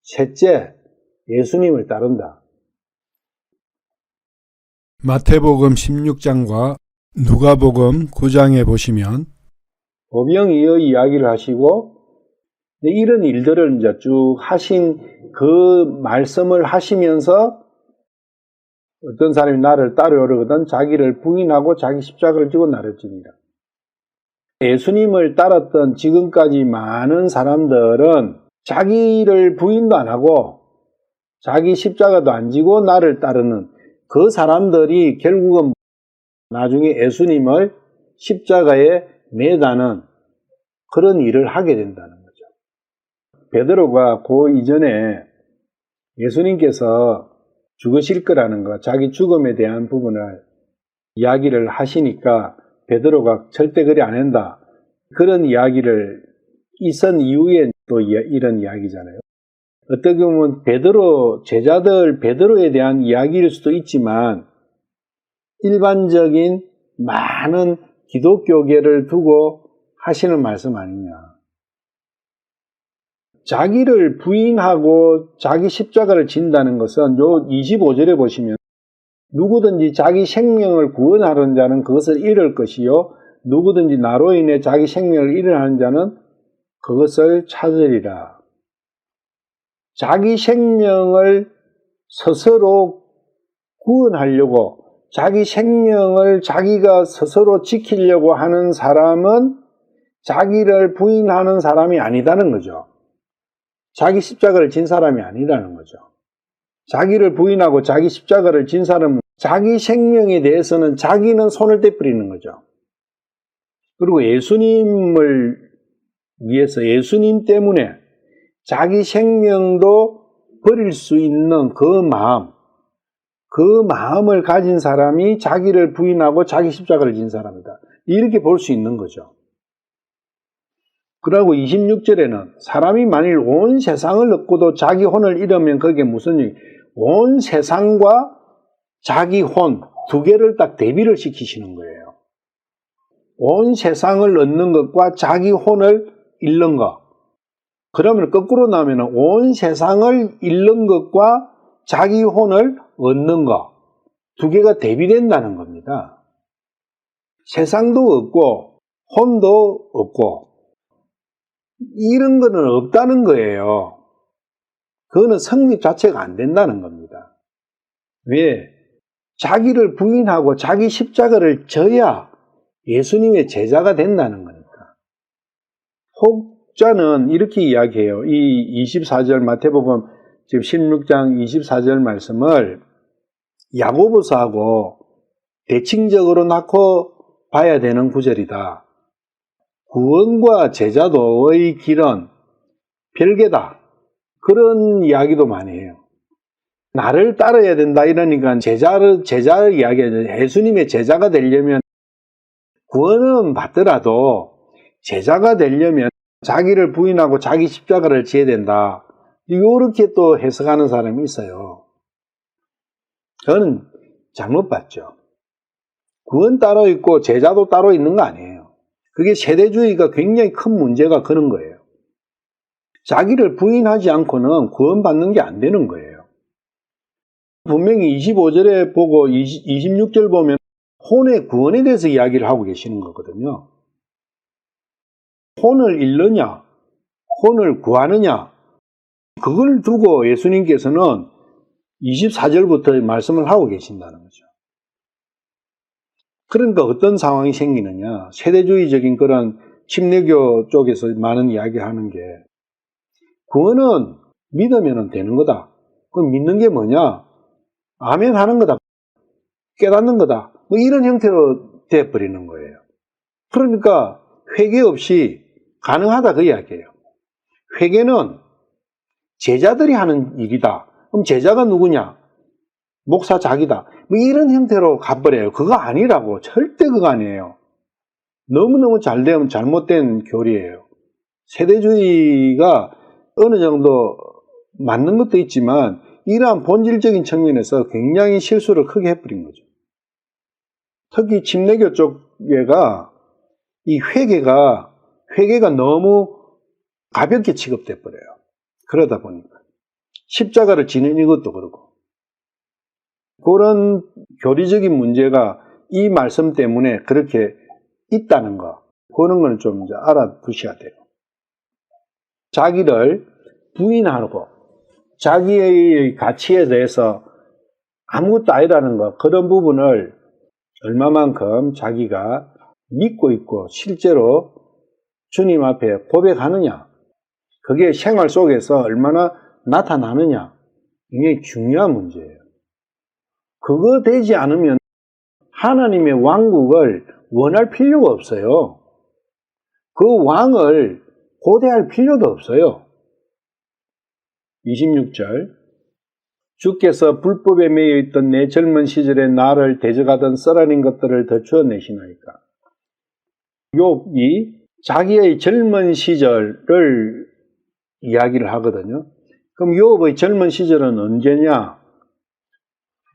셋째 예수님을 따른다. 마태복음 16장과 누가복음 9장에 보시면 오병이어 이야기를 하시고 이런 일들을 이제 쭉 하신 그 말씀을 하시면서 어떤 사람이 나를 따르려거든 자기를 부인하고 자기 십자가를 지고 나를 집니다. 예수님을 따랐던 지금까지 많은 사람들은 자기를 부인도 안 하고 자기 십자가도 안 지고 나를 따르는 그 사람들이 결국은 나중에 예수님을 십자가에 매다는 그런 일을 하게 된다는 거죠. 베드로가 그 이전에 예수님께서 죽으실 거라는 거, 자기 죽음에 대한 부분을 이야기를 하시니까 베드로가 절대 그리 안 한다. 그런 이야기를 있은 이후에 또 이런 이야기잖아요. 어떻게 보면 베드로, 제자들 베드로에 대한 이야기일 수도 있지만 일반적인 많은 기독교계를 두고 하시는 말씀 아니냐. 자기를 부인하고 자기 십자가를 진다는 것은 요 25절에 보시면 누구든지 자기 생명을 구원하는 자는 그것을 잃을 것이요 누구든지 나로 인해 자기 생명을 잃어하는 자는 그것을 찾으리라. 자기 생명을 스스로 구원하려고 자기 생명을 자기가 스스로 지키려고 하는 사람은 자기를 부인하는 사람이 아니다는 거죠. 자기 십자가를 진 사람이 아니라는 거죠. 자기를 부인하고 자기 십자가를 진 사람은 자기 생명에 대해서는 자기는 손을 떼버리는 거죠. 그리고 예수님을 위해서 예수님 때문에 자기 생명도 버릴 수 있는 그 마음을 가진 사람이 자기를 부인하고 자기 십자가를 진 사람이다. 이렇게 볼 수 있는 거죠. 그러고 26절에는 사람이 만일 온 세상을 얻고도 자기 혼을 잃으면 그게 무슨 일? 온 세상과 자기 혼 두 개를 딱 대비를 시키시는 거예요. 온 세상을 얻는 것과 자기 혼을 잃는 것. 그러면 거꾸로 나오면 온 세상을 잃는 것과 자기 혼을 얻는 것. 두 개가 대비된다는 겁니다. 세상도 없고 혼도 없고 이런 거는 없다는 거예요. 그거는 성립 자체가 안 된다는 겁니다. 왜? 자기를 부인하고 자기 십자가를 져야 예수님의 제자가 된다는 거니까. 혹자는 이렇게 이야기해요. 이 24절 마태복음 지금 16장 24절 말씀을 야고보서하고 대칭적으로 놓고 봐야 되는 구절이다. 구원과 제자도의 길은 별개다. 그런 이야기도 많이 해요. 나를 따라야 된다 이러니까 제자를 이야기하죠. 예수님의 제자가 되려면 구원은 받더라도 제자가 되려면 자기를 부인하고 자기 십자가를 지어야 된다. 이렇게 또 해석하는 사람이 있어요. 저는 잘못 봤죠. 구원 따로 있고 제자도 따로 있는 거 아니에요. 그게 세대주의가 굉장히 큰 문제가 그런 거예요. 자기를 부인하지 않고는 구원받는 게 안 되는 거예요. 분명히 25절에 보고 26절 보면 혼의 구원에 대해서 이야기를 하고 계시는 거거든요. 혼을 잃느냐, 혼을 구하느냐, 그걸 두고 예수님께서는 24절부터 말씀을 하고 계신다는 거죠. 그러니까 어떤 상황이 생기느냐, 세대주의적인 그런 침례교 쪽에서 많은 이야기하는 게 구원은 믿으면 되는 거다. 그럼 믿는 게 뭐냐? 아멘 하는 거다. 깨닫는 거다. 뭐 이런 형태로 돼버리는 거예요. 그러니까 회개 없이 가능하다 그 이야기예요. 회개는 제자들이 하는 일이다. 그럼 제자가 누구냐? 목사 자기다. 뭐 이런 형태로 가버려요. 그거 아니라고. 절대 그거 아니에요. 너무너무 잘되면 잘못된 교리예요. 세대주의가 어느 정도 맞는 것도 있지만 이러한 본질적인 측면에서 굉장히 실수를 크게 해버린 거죠. 특히 침례교 쪽에가 이 회개가 너무 가볍게 취급돼 버려요. 그러다 보니까 십자가를 지는 이것도 그렇고 그런 교리적인 문제가 이 말씀 때문에 그렇게 있다는 거, 그런 걸 좀 이제 알아두셔야 돼요. 자기를 부인하고 자기의 가치에 대해서 아무것도 아니라는 것, 그런 부분을 얼마만큼 자기가 믿고 있고 실제로 주님 앞에 고백하느냐, 그게 생활 속에서 얼마나 나타나느냐, 이게 중요한 문제예요. 그거 되지 않으면 하나님의 왕국을 원할 필요가 없어요. 그 왕을 고대할 필요도 없어요. 26절, 주께서 불법에 매여 있던 내 젊은 시절에 나를 대적하던 썰어낸 것들을 더 주어내시나이까. 욥이 자기의 젊은 시절을 이야기를 하거든요. 그럼 욥의 젊은 시절은 언제냐?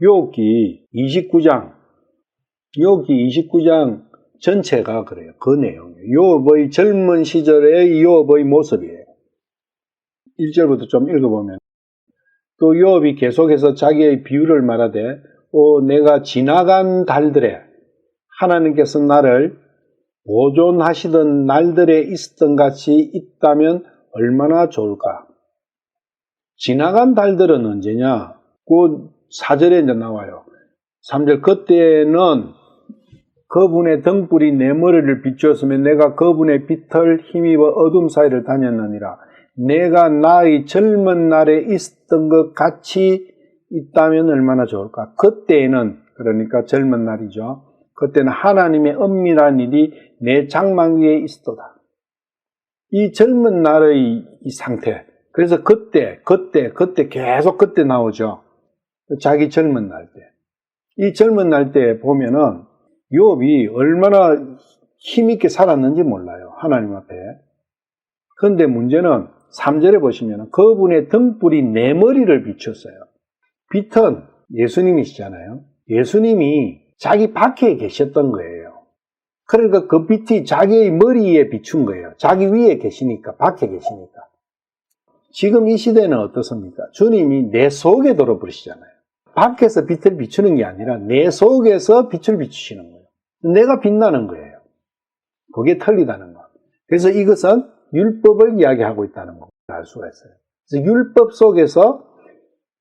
욥기 29장 전체가 그래요. 그 내용이에요. 욥의 젊은 시절의 욥의 모습이에요. 1절부터 좀 읽어보면, 또 욥이 계속해서 자기의 비유를 말하되, 내가 지나간 달들에 하나님께서 나를 보존하시던 날들에 있었던 같이 있다면 얼마나 좋을까? 지나간 달들은 언제냐? 그 4절에 이제 나와요. 3절, 그때는 그분의 등불이 내 머리를 비추었으면 내가 그분의 빛을 힘입어 어둠 사이를 다녔느니라. 내가 나의 젊은 날에 있었던 것 같이 있다면 얼마나 좋을까? 그때에는, 그러니까 젊은 날이죠. 그때는 하나님의 엄밀한 일이 내 장막위에 있었도다. 이 젊은 날의 이 상태. 그래서 그때 계속 그때 나오죠. 자기 젊은 날 때. 이 젊은 날 때 보면은 욥이 얼마나 힘있게 살았는지 몰라요. 하나님 앞에. 그런데 문제는 3절에 보시면 그분의 등불이 내 머리를 비췄어요. 빛은 예수님이시잖아요. 예수님이 자기 밖에 계셨던 거예요. 그러니까 그 빛이 자기의 머리에 비춘 거예요. 자기 위에 계시니까, 밖에 계시니까. 지금 이 시대는 어떻습니까? 주님이 내 속에 들어버리시잖아요. 밖에서 빛을 비추는 게 아니라 내 속에서 빛을 비추시는 거예요. 내가 빛나는 거예요. 그게 틀리다는 거. 그래서 이것은 율법을 이야기하고 있다는 걸 알 수가 있어요. 그래서 율법 속에서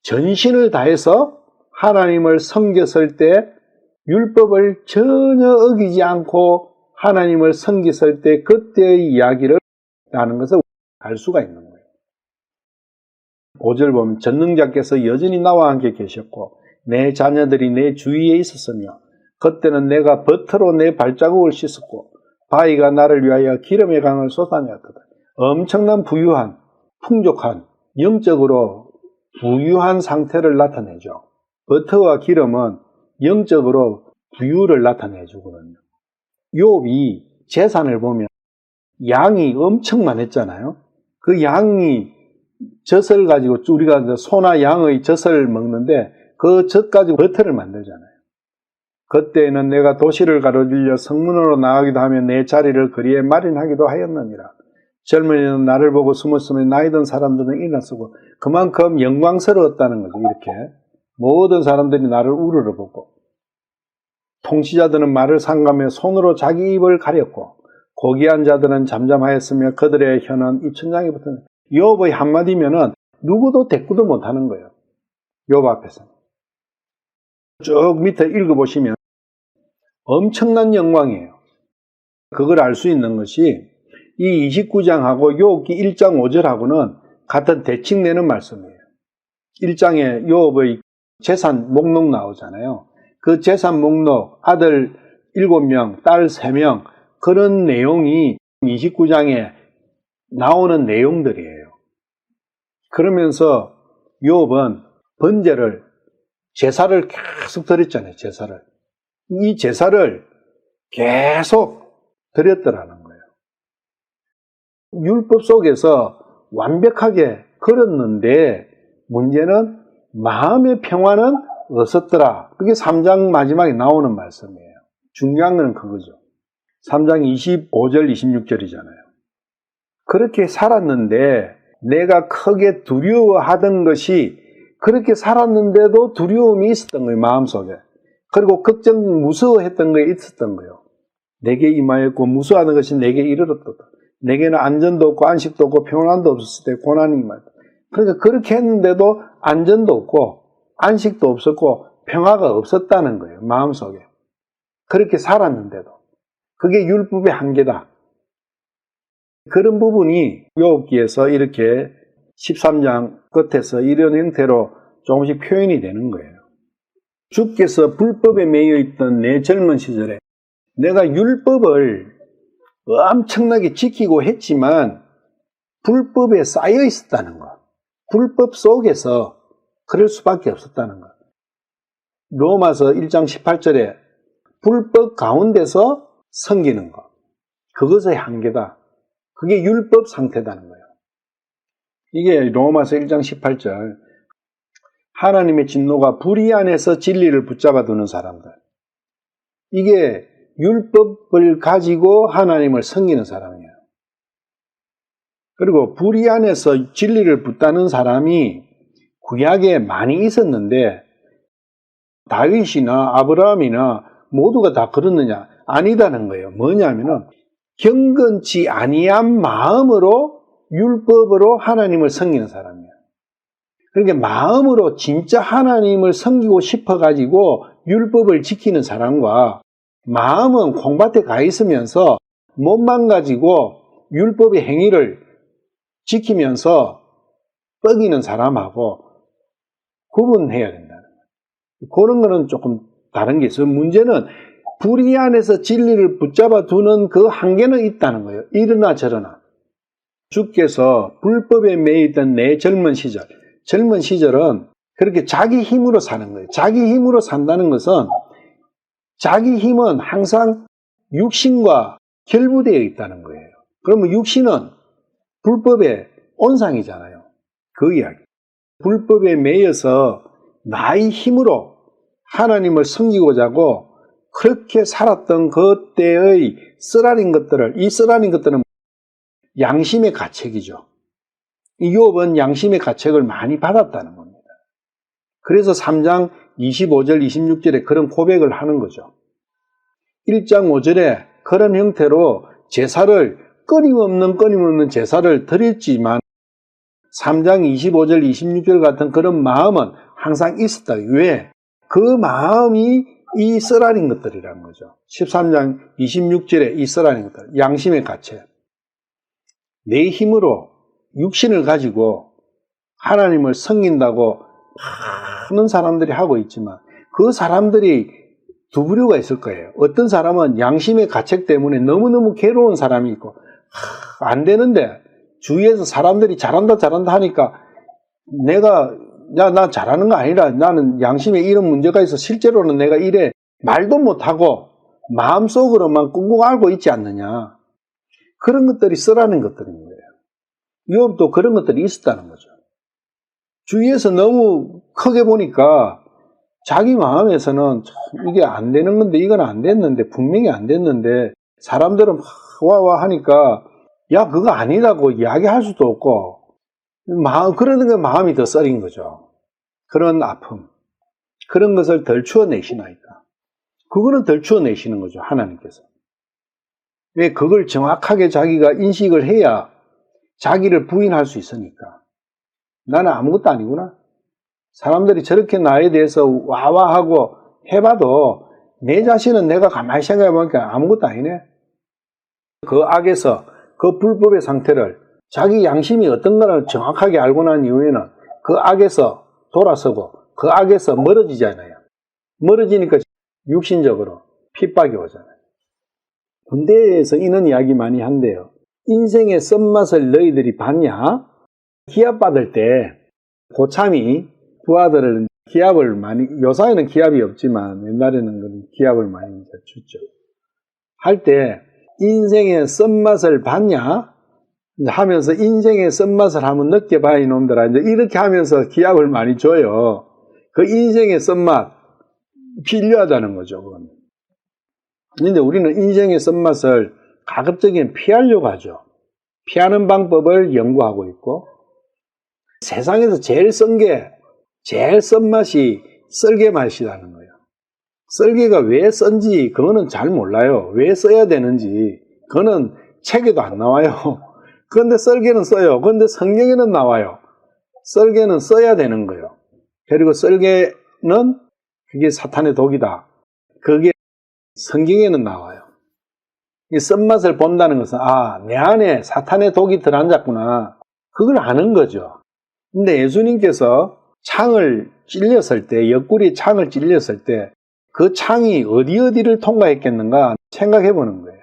전신을 다해서 하나님을 섬겼을 때 율법을 전혀 어기지 않고 하나님을 섬겼을 때 그때의 이야기를 하는 것을 알 수가 있는 거예요. 5절 보면 전능자께서 여전히 나와 함께 계셨고 내 자녀들이 내 주위에 있었으며 그때는 내가 버터로 내 발자국을 씻었고 바위가 나를 위하여 기름의 강을 쏟아내었거든. 엄청난 부유한, 풍족한, 영적으로 부유한 상태를 나타내죠. 버터와 기름은 영적으로 부유를 나타내주거든요. 욥이 재산을 보면 양이 엄청 많았잖아요. 그 양이 젖을 가지고 우리가 소나 양의 젖을 먹는데 그 젖 가지고 버터를 만들잖아요. 그때는 내가 도시를 가로질러 성문으로 나가기도 하며 내 자리를 거리에 마련하기도 하였느니라. 젊은이는 나를 보고 숨었으며 나이 든 사람들은 일어서고 그만큼 영광스러웠다는 거죠. 이렇게 모든 사람들이 나를 우러러보고 통치자들은 말을 삼가며 손으로 자기 입을 가렸고 고귀한 자들은 잠잠하였으며 그들의 혀는 입천장에 붙은 욥의 한마디면은 누구도 대꾸도 못하는 거예요. 욥 앞에서 쭉 밑에 읽어보시면 엄청난 영광이에요. 그걸 알 수 있는 것이 이 29장하고 욥기 1장 5절하고는 같은 대칭 내는 말씀이에요. 1장에 욥의 재산 목록 나오잖아요. 그 재산 목록 아들 7명, 딸 3명 그런 내용이 29장에 나오는 내용들이에요. 그러면서 욥은 번제를 제사를 계속 드렸잖아요. 제사를. 이 제사를 계속 드렸더라는 거예요. 율법 속에서 완벽하게 걸었는데 문제는 마음의 평화는 없었더라. 그게 3장 마지막에 나오는 말씀이에요. 중요한 건 그거죠. 3장 25절 26절이잖아요. 그렇게 살았는데 내가 크게 두려워하던 것이 그렇게 살았는데도 두려움이 있었던 거예요. 마음속에. 그리고 걱정 무서워했던 게 있었던 거예요. 내게 임하였고 무서워하는 것이 내게 이르렀도다. 내게는 안전도 없고 안식도 없고 평안도 없었을 때 고난이 임하다. 그러니까 그렇게 했는데도 안전도 없고 안식도 없었고 평화가 없었다는 거예요. 마음속에. 그렇게 살았는데도. 그게 율법의 한계다. 그런 부분이 욥기에서 이렇게 13장 끝에서 이런 형태로 조금씩 표현이 되는 거예요. 주께서 불법에 매여 있던 내 젊은 시절에 내가 율법을 엄청나게 지키고 했지만 불법에 쌓여 있었다는 것. 불법 속에서 그럴 수밖에 없었다는 것. 로마서 1장 18절에 불법 가운데서 섬기는 것. 그것의 한계다. 그게 율법 상태다는 거예요. 이게 로마서 1장 18절. 하나님의 진노가 불의 안에서 진리를 붙잡아 두는 사람들. 이게 율법을 가지고 하나님을 섬기는 사람이에요. 그리고 불의 안에서 진리를 붙다는 사람이 구약에 많이 있었는데 다윗이나 아브라함이나 모두가 다 그렇느냐? 아니다는 거예요. 뭐냐면은 경건치 아니한 마음으로 율법으로 하나님을 섬기는 사람이에요. 그러니까 마음으로 진짜 하나님을 섬기고 싶어가지고 율법을 지키는 사람과 마음은 콩밭에 가 있으면서 몸만 가지고 율법의 행위를 지키면서 뻐기는 사람하고 구분해야 된다는 거예요. 그런 거는 조금 다른 게 있어요. 문제는 불의 안에서 진리를 붙잡아 두는 그 한계는 있다는 거예요. 이러나 저러나. 주께서 불법에 매여 있던 내 젊은 시절, 젊은 시절은 그렇게 자기 힘으로 사는 거예요. 자기 힘으로 산다는 것은 자기 힘은 항상 육신과 결부되어 있다는 거예요. 그러면 육신은 불법의 온상이잖아요. 그 이야기. 불법에 매여서 나의 힘으로 하나님을 섬기고자 하고 그렇게 살았던 그때의 쓰라린 것들을, 이 쓰라린 것들은 양심의 가책이죠. 이 욥은 양심의 가책을 많이 받았다는 겁니다. 그래서 3장 25절, 26절에 그런 고백을 하는 거죠. 1장 5절에 그런 형태로 제사를 끊임없는 제사를 드렸지만 3장 25절, 26절 같은 그런 마음은 항상 있었다. 왜? 그 마음이 이 쓰라린 것들이라는 거죠. 13장 26절에 이 쓰라린 것들, 양심의 가책. 내 힘으로 육신을 가지고 하나님을 섬긴다고 많은 사람들이 하고 있지만 그 사람들이 두 부류가 있을 거예요. 어떤 사람은 양심의 가책 때문에 너무너무 괴로운 사람이 있고 안 되는데 주위에서 사람들이 잘한다 하니까 나 잘하는 거 아니라 나는 양심에 이런 문제가 있어. 실제로는 내가 이래 말도 못하고 마음속으로만 꾹꾹 앓고 있지 않느냐. 그런 것들이 쓰라는 것들인 거예요. 욥도 그런 것들이 있었다는 거죠. 주위에서 너무 크게 보니까 자기 마음에서는 이게 안 되는 건데 이건 안 됐는데 분명히 안 됐는데 사람들은 와 하니까 야 그거 아니라고 이야기할 수도 없고 그러는 게 마음이 더 썰인 거죠. 그런 아픔 그런 것을 덜 추워내시나이까. 그거는 덜 추워내시는 거죠. 하나님께서. 왜? 그걸 정확하게 자기가 인식을 해야 자기를 부인할 수 있으니까. 나는 아무것도 아니구나. 사람들이 저렇게 나에 대해서 와와하고 해봐도 내 자신은 내가 가만히 생각해보니까 아무것도 아니네. 그 악에서 그 불법의 상태를 자기 양심이 어떤가를 정확하게 알고 난 이후에는 그 악에서 돌아서고 그 악에서 멀어지잖아요. 멀어지니까 육신적으로 핍박이 오잖아요. 군대에서 이런 이야기 많이 한대요. 인생의 쓴맛을 너희들이 봤냐? 기합받을 때 고참이 부하들을 기합을 많이, 요사이는 기합이 없지만 옛날에는 기합을 많이 줬죠. 할 때 인생의 쓴맛을 봤냐? 하면서 인생의 쓴맛을 한번 느껴봐 이놈들아. 이제 이렇게 하면서 기합을 많이 줘요. 그 인생의 쓴맛 필요하다는 거죠. 그건. 그런데 우리는 인생의 쓴맛을 가급적이면 피하려고 하죠. 피하는 방법을 연구하고 있고 세상에서 제일 쓴 맛이 썰개 맛이라는 거예요. 썰개가 왜 쓴지 그거는 잘 몰라요. 왜 써야 되는지 그거는 책에도 안 나와요. 그런데 썰개는 써요. 그런데 성경에는 나와요. 썰개는 써야 되는 거예요. 그리고 썰개는 그게 사탄의 독이다. 그게 성경에는 나와요. 이 쓴맛을 본다는 것은 내 안에 사탄의 독이 들어앉았구나. 그걸 아는 거죠. 근데 예수님께서 창을 찔렸을 때, 옆구리에 창을 찔렸을 때 그 창이 어디를 통과했겠는가 생각해 보는 거예요.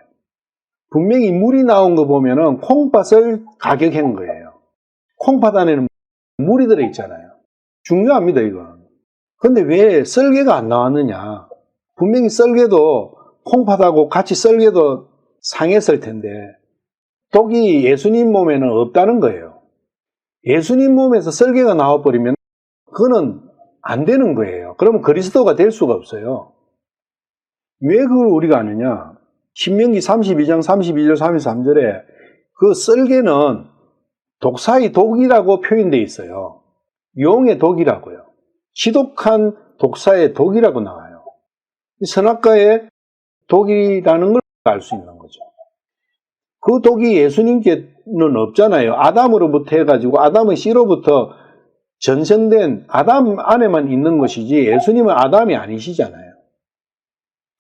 분명히 물이 나온 거 보면은 콩팥을 가격한 거예요. 콩팥 안에는 물이 들어있잖아요. 중요합니다, 이건. 근데 왜 썰개가 안 나왔느냐? 분명히 썰개도 콩팥하고 같이 썰개도 상했을 텐데 독이 예수님 몸에는 없다는 거예요. 예수님 몸에서 썰개가 나와버리면 그거는 안 되는 거예요. 그러면 그리스도가 될 수가 없어요. 왜 그걸 우리가 아느냐? 신명기 32장 32절 33절에 그 썰개는 독사의 독이라고 표현되어 있어요. 용의 독이라고요. 지독한 독사의 독이라고 나와요. 선악과의 독이라는 걸 알 수 있는 거죠. 그 독이 예수님께는 없잖아요. 아담으로부터 해가지고 아담의 씨로부터 전생된 아담 안에만 있는 것이지 예수님은 아담이 아니시잖아요.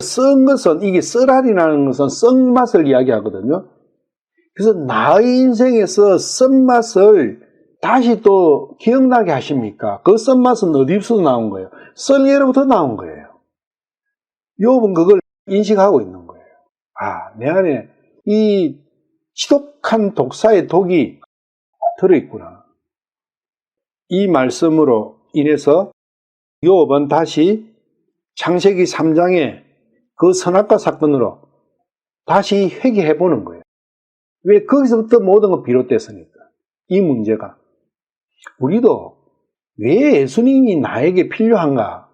쓴 것은, 이게 썰알이라는 것은 썩맛을 이야기하거든요. 그래서 나의 인생에서 썩맛을 다시 또 기억나게 하십니까? 그 썩맛은 어디서 나온 거예요? 썰개로부터 나온 거예요. 욥은 그걸 인식하고 있는 거예요. 내 안에 이 지독한 독사의 독이 들어있구나. 이 말씀으로 인해서 욥은 다시 창세기 3장의 그 선악과 사건으로 다시 회개해 보는 거예요. 왜? 거기서부터 모든 건 비롯됐으니까. 이 문제가. 우리도 왜 예수님이 나에게 필요한가?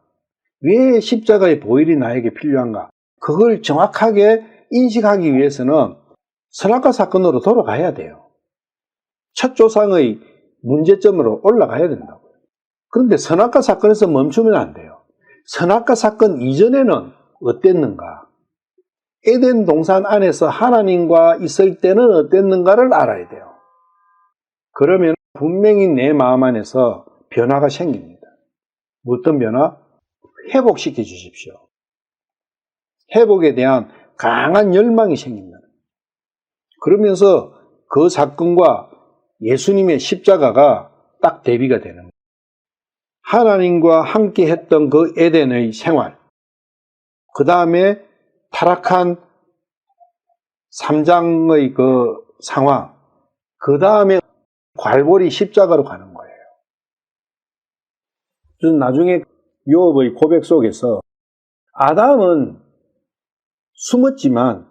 왜 십자가의 보혈이 나에게 필요한가? 그걸 정확하게 인식하기 위해서는 선악과 사건으로 돌아가야 돼요. 첫 조상의 문제점으로 올라가야 된다고요. 그런데 선악과 사건에서 멈추면 안 돼요. 선악과 사건 이전에는 어땠는가? 에덴 동산 안에서 하나님과 있을 때는 어땠는가를 알아야 돼요. 그러면 분명히 내 마음 안에서 변화가 생깁니다. 어떤 변화? 회복시켜 주십시오. 회복에 대한 강한 열망이 생깁니다. 그러면서 그 사건과 예수님의 십자가가 딱 대비가 되는 거예요. 하나님과 함께 했던 그 에덴의 생활, 그 다음에 타락한 3장의 그 상황, 그 다음에 괄골이 십자가로 가는 거예요. 그래서 나중에 욥의 고백 속에서 아담은 숨었지만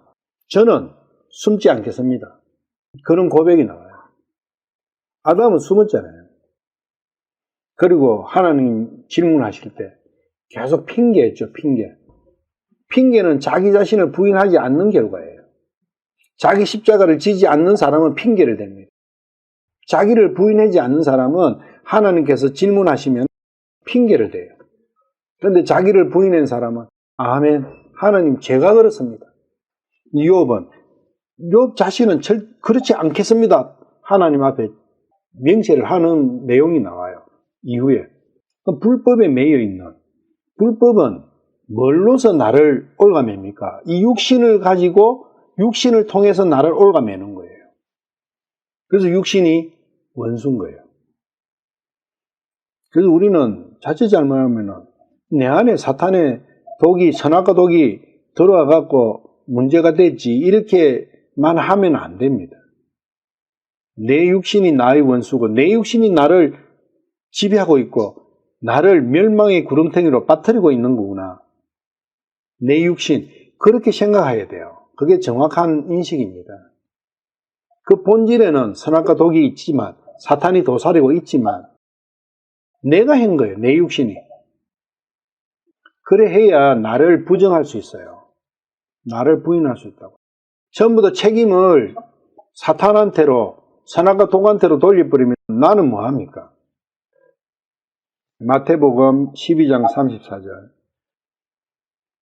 저는 숨지 않겠습니다. 그런 고백이 나와요. 아담은 숨었잖아요. 그리고 하나님 질문하실 때 계속 핑계했죠, 핑계. 핑계는 자기 자신을 부인하지 않는 결과예요. 자기 십자가를 지지 않는 사람은 핑계를 댑니다. 자기를 부인하지 않는 사람은 하나님께서 질문하시면 핑계를 대요. 그런데 자기를 부인한 사람은 아멘, 하나님 제가 그렇습니다. 욥은 욥 자신은 그렇지 않겠습니다. 하나님 앞에 명세를 하는 내용이 나와요. 이후에 불법에 매여 있는, 불법은 뭘로서 나를 올가맵니까? 이 육신을 가지고 육신을 통해서 나를 올가매는 거예요. 그래서 육신이 원수인 거예요. 그래서 우리는 자칫 잘못하면 내 안에 사탄의 독이, 선악과 독이 들어와 갖고 문제가 됐지 이렇게만 하면 안 됩니다. 내 육신이 나의 원수고 내 육신이 나를 지배하고 있고 나를 멸망의 구름텅이로 빠뜨리고 있는 거구나. 내 육신, 그렇게 생각해야 돼요. 그게 정확한 인식입니다. 그 본질에는 선악과 독이 있지만, 사탄이 도사리고 있지만 내가 한 거예요. 내 육신이. 그래 해야 나를 부정할 수 있어요. 나를 부인할 수 있다고. 전부 다 책임을 사탄한테로, 선악과 독한테로 돌려버리면 나는 뭐합니까? 마태복음 12장 34절.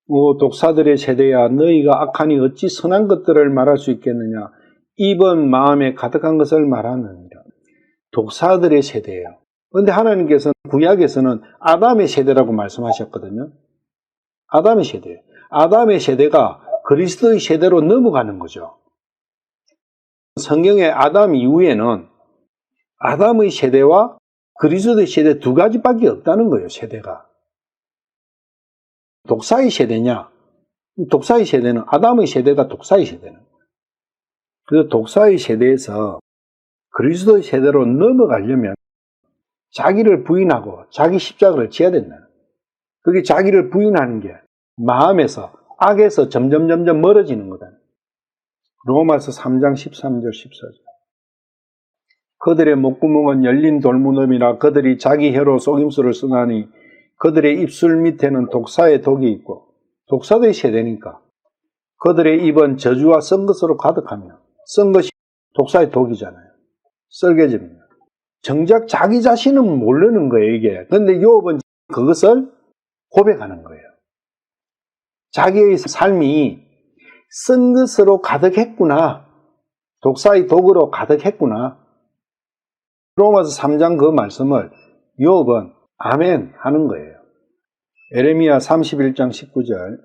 오 독사들의 세대야, 너희가 악하니 어찌 선한 것들을 말할 수 있겠느냐? 입은 마음에 가득한 것을 말하느니라. 독사들의 세대예요. 그런데 하나님께서는 구약에서는 아담의 세대라고 말씀하셨거든요. 아담의 세대예요. 아담의 세대가 그리스도의 세대로 넘어가는 거죠. 성경의 아담 이후에는 아담의 세대와 그리스도의 세대 두 가지밖에 없다는 거예요, 세대가. 독사의 세대냐? 독사의 세대는 아담의 세대가 독사의 세대는. 그 독사의 세대에서 그리스도의 세대로 넘어가려면 자기를 부인하고 자기 십자가를 지어야 된다. 그게 자기를 부인하는 게 마음에서 악에서 점점 멀어지는 거다. 로마서 3장 13절 14절. 그들의 목구멍은 열린 돌무덤이라 그들이 자기 혀로 속임수를 쓰나니 그들의 입술 밑에는 독사의 독이 있고, 독사의 세대니까 그들의 입은 저주와 쓴 것으로 가득하며, 쓴 것이 독사의 독이잖아요. 썰개집니다. 정작 자기 자신은 모르는 거예요, 이게. 그런데 욥은 그것을 고백하는 거예요. 자기의 삶이 쓴 것으로 가득했구나. 독사의 독으로 가득했구나. 로마서 3장 그 말씀을 욥은 아멘 하는 거예요. 에레미야 31장 19절.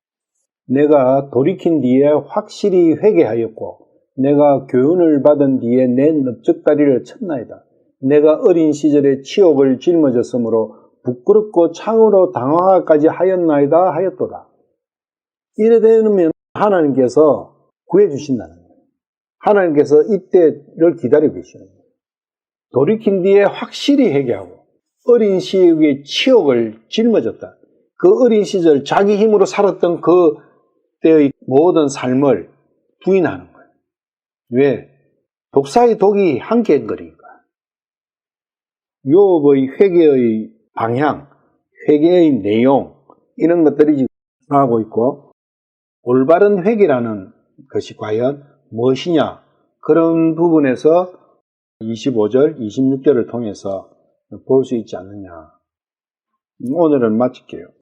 내가 돌이킨 뒤에 확실히 회개하였고 내가 교훈을 받은 뒤에 내 넓적다리를 쳤나이다. 내가 어린 시절에 치욕을 짊어졌으므로 부끄럽고 창으로 당황하기까지 하였나이다 하였도다. 이래 되면 하나님께서 구해주신다는 거예요. 하나님께서 이때를 기다리고 계시는 거예요. 돌이킨 뒤에 확실히 회개하고 어린 시절에 치욕을 짊어졌다. 그 어린 시절 자기 힘으로 살았던 그 때의 모든 삶을 부인하는 거예요. 왜? 독사의 독이 함께인 거니까. 욥의 회개의 방향, 회개의 내용 이런 것들이 지금 나오고 있고 올바른 회개라는 것이 과연 무엇이냐 그런 부분에서 25절, 26절을 통해서 볼 수 있지 않느냐. 오늘은 마칠게요.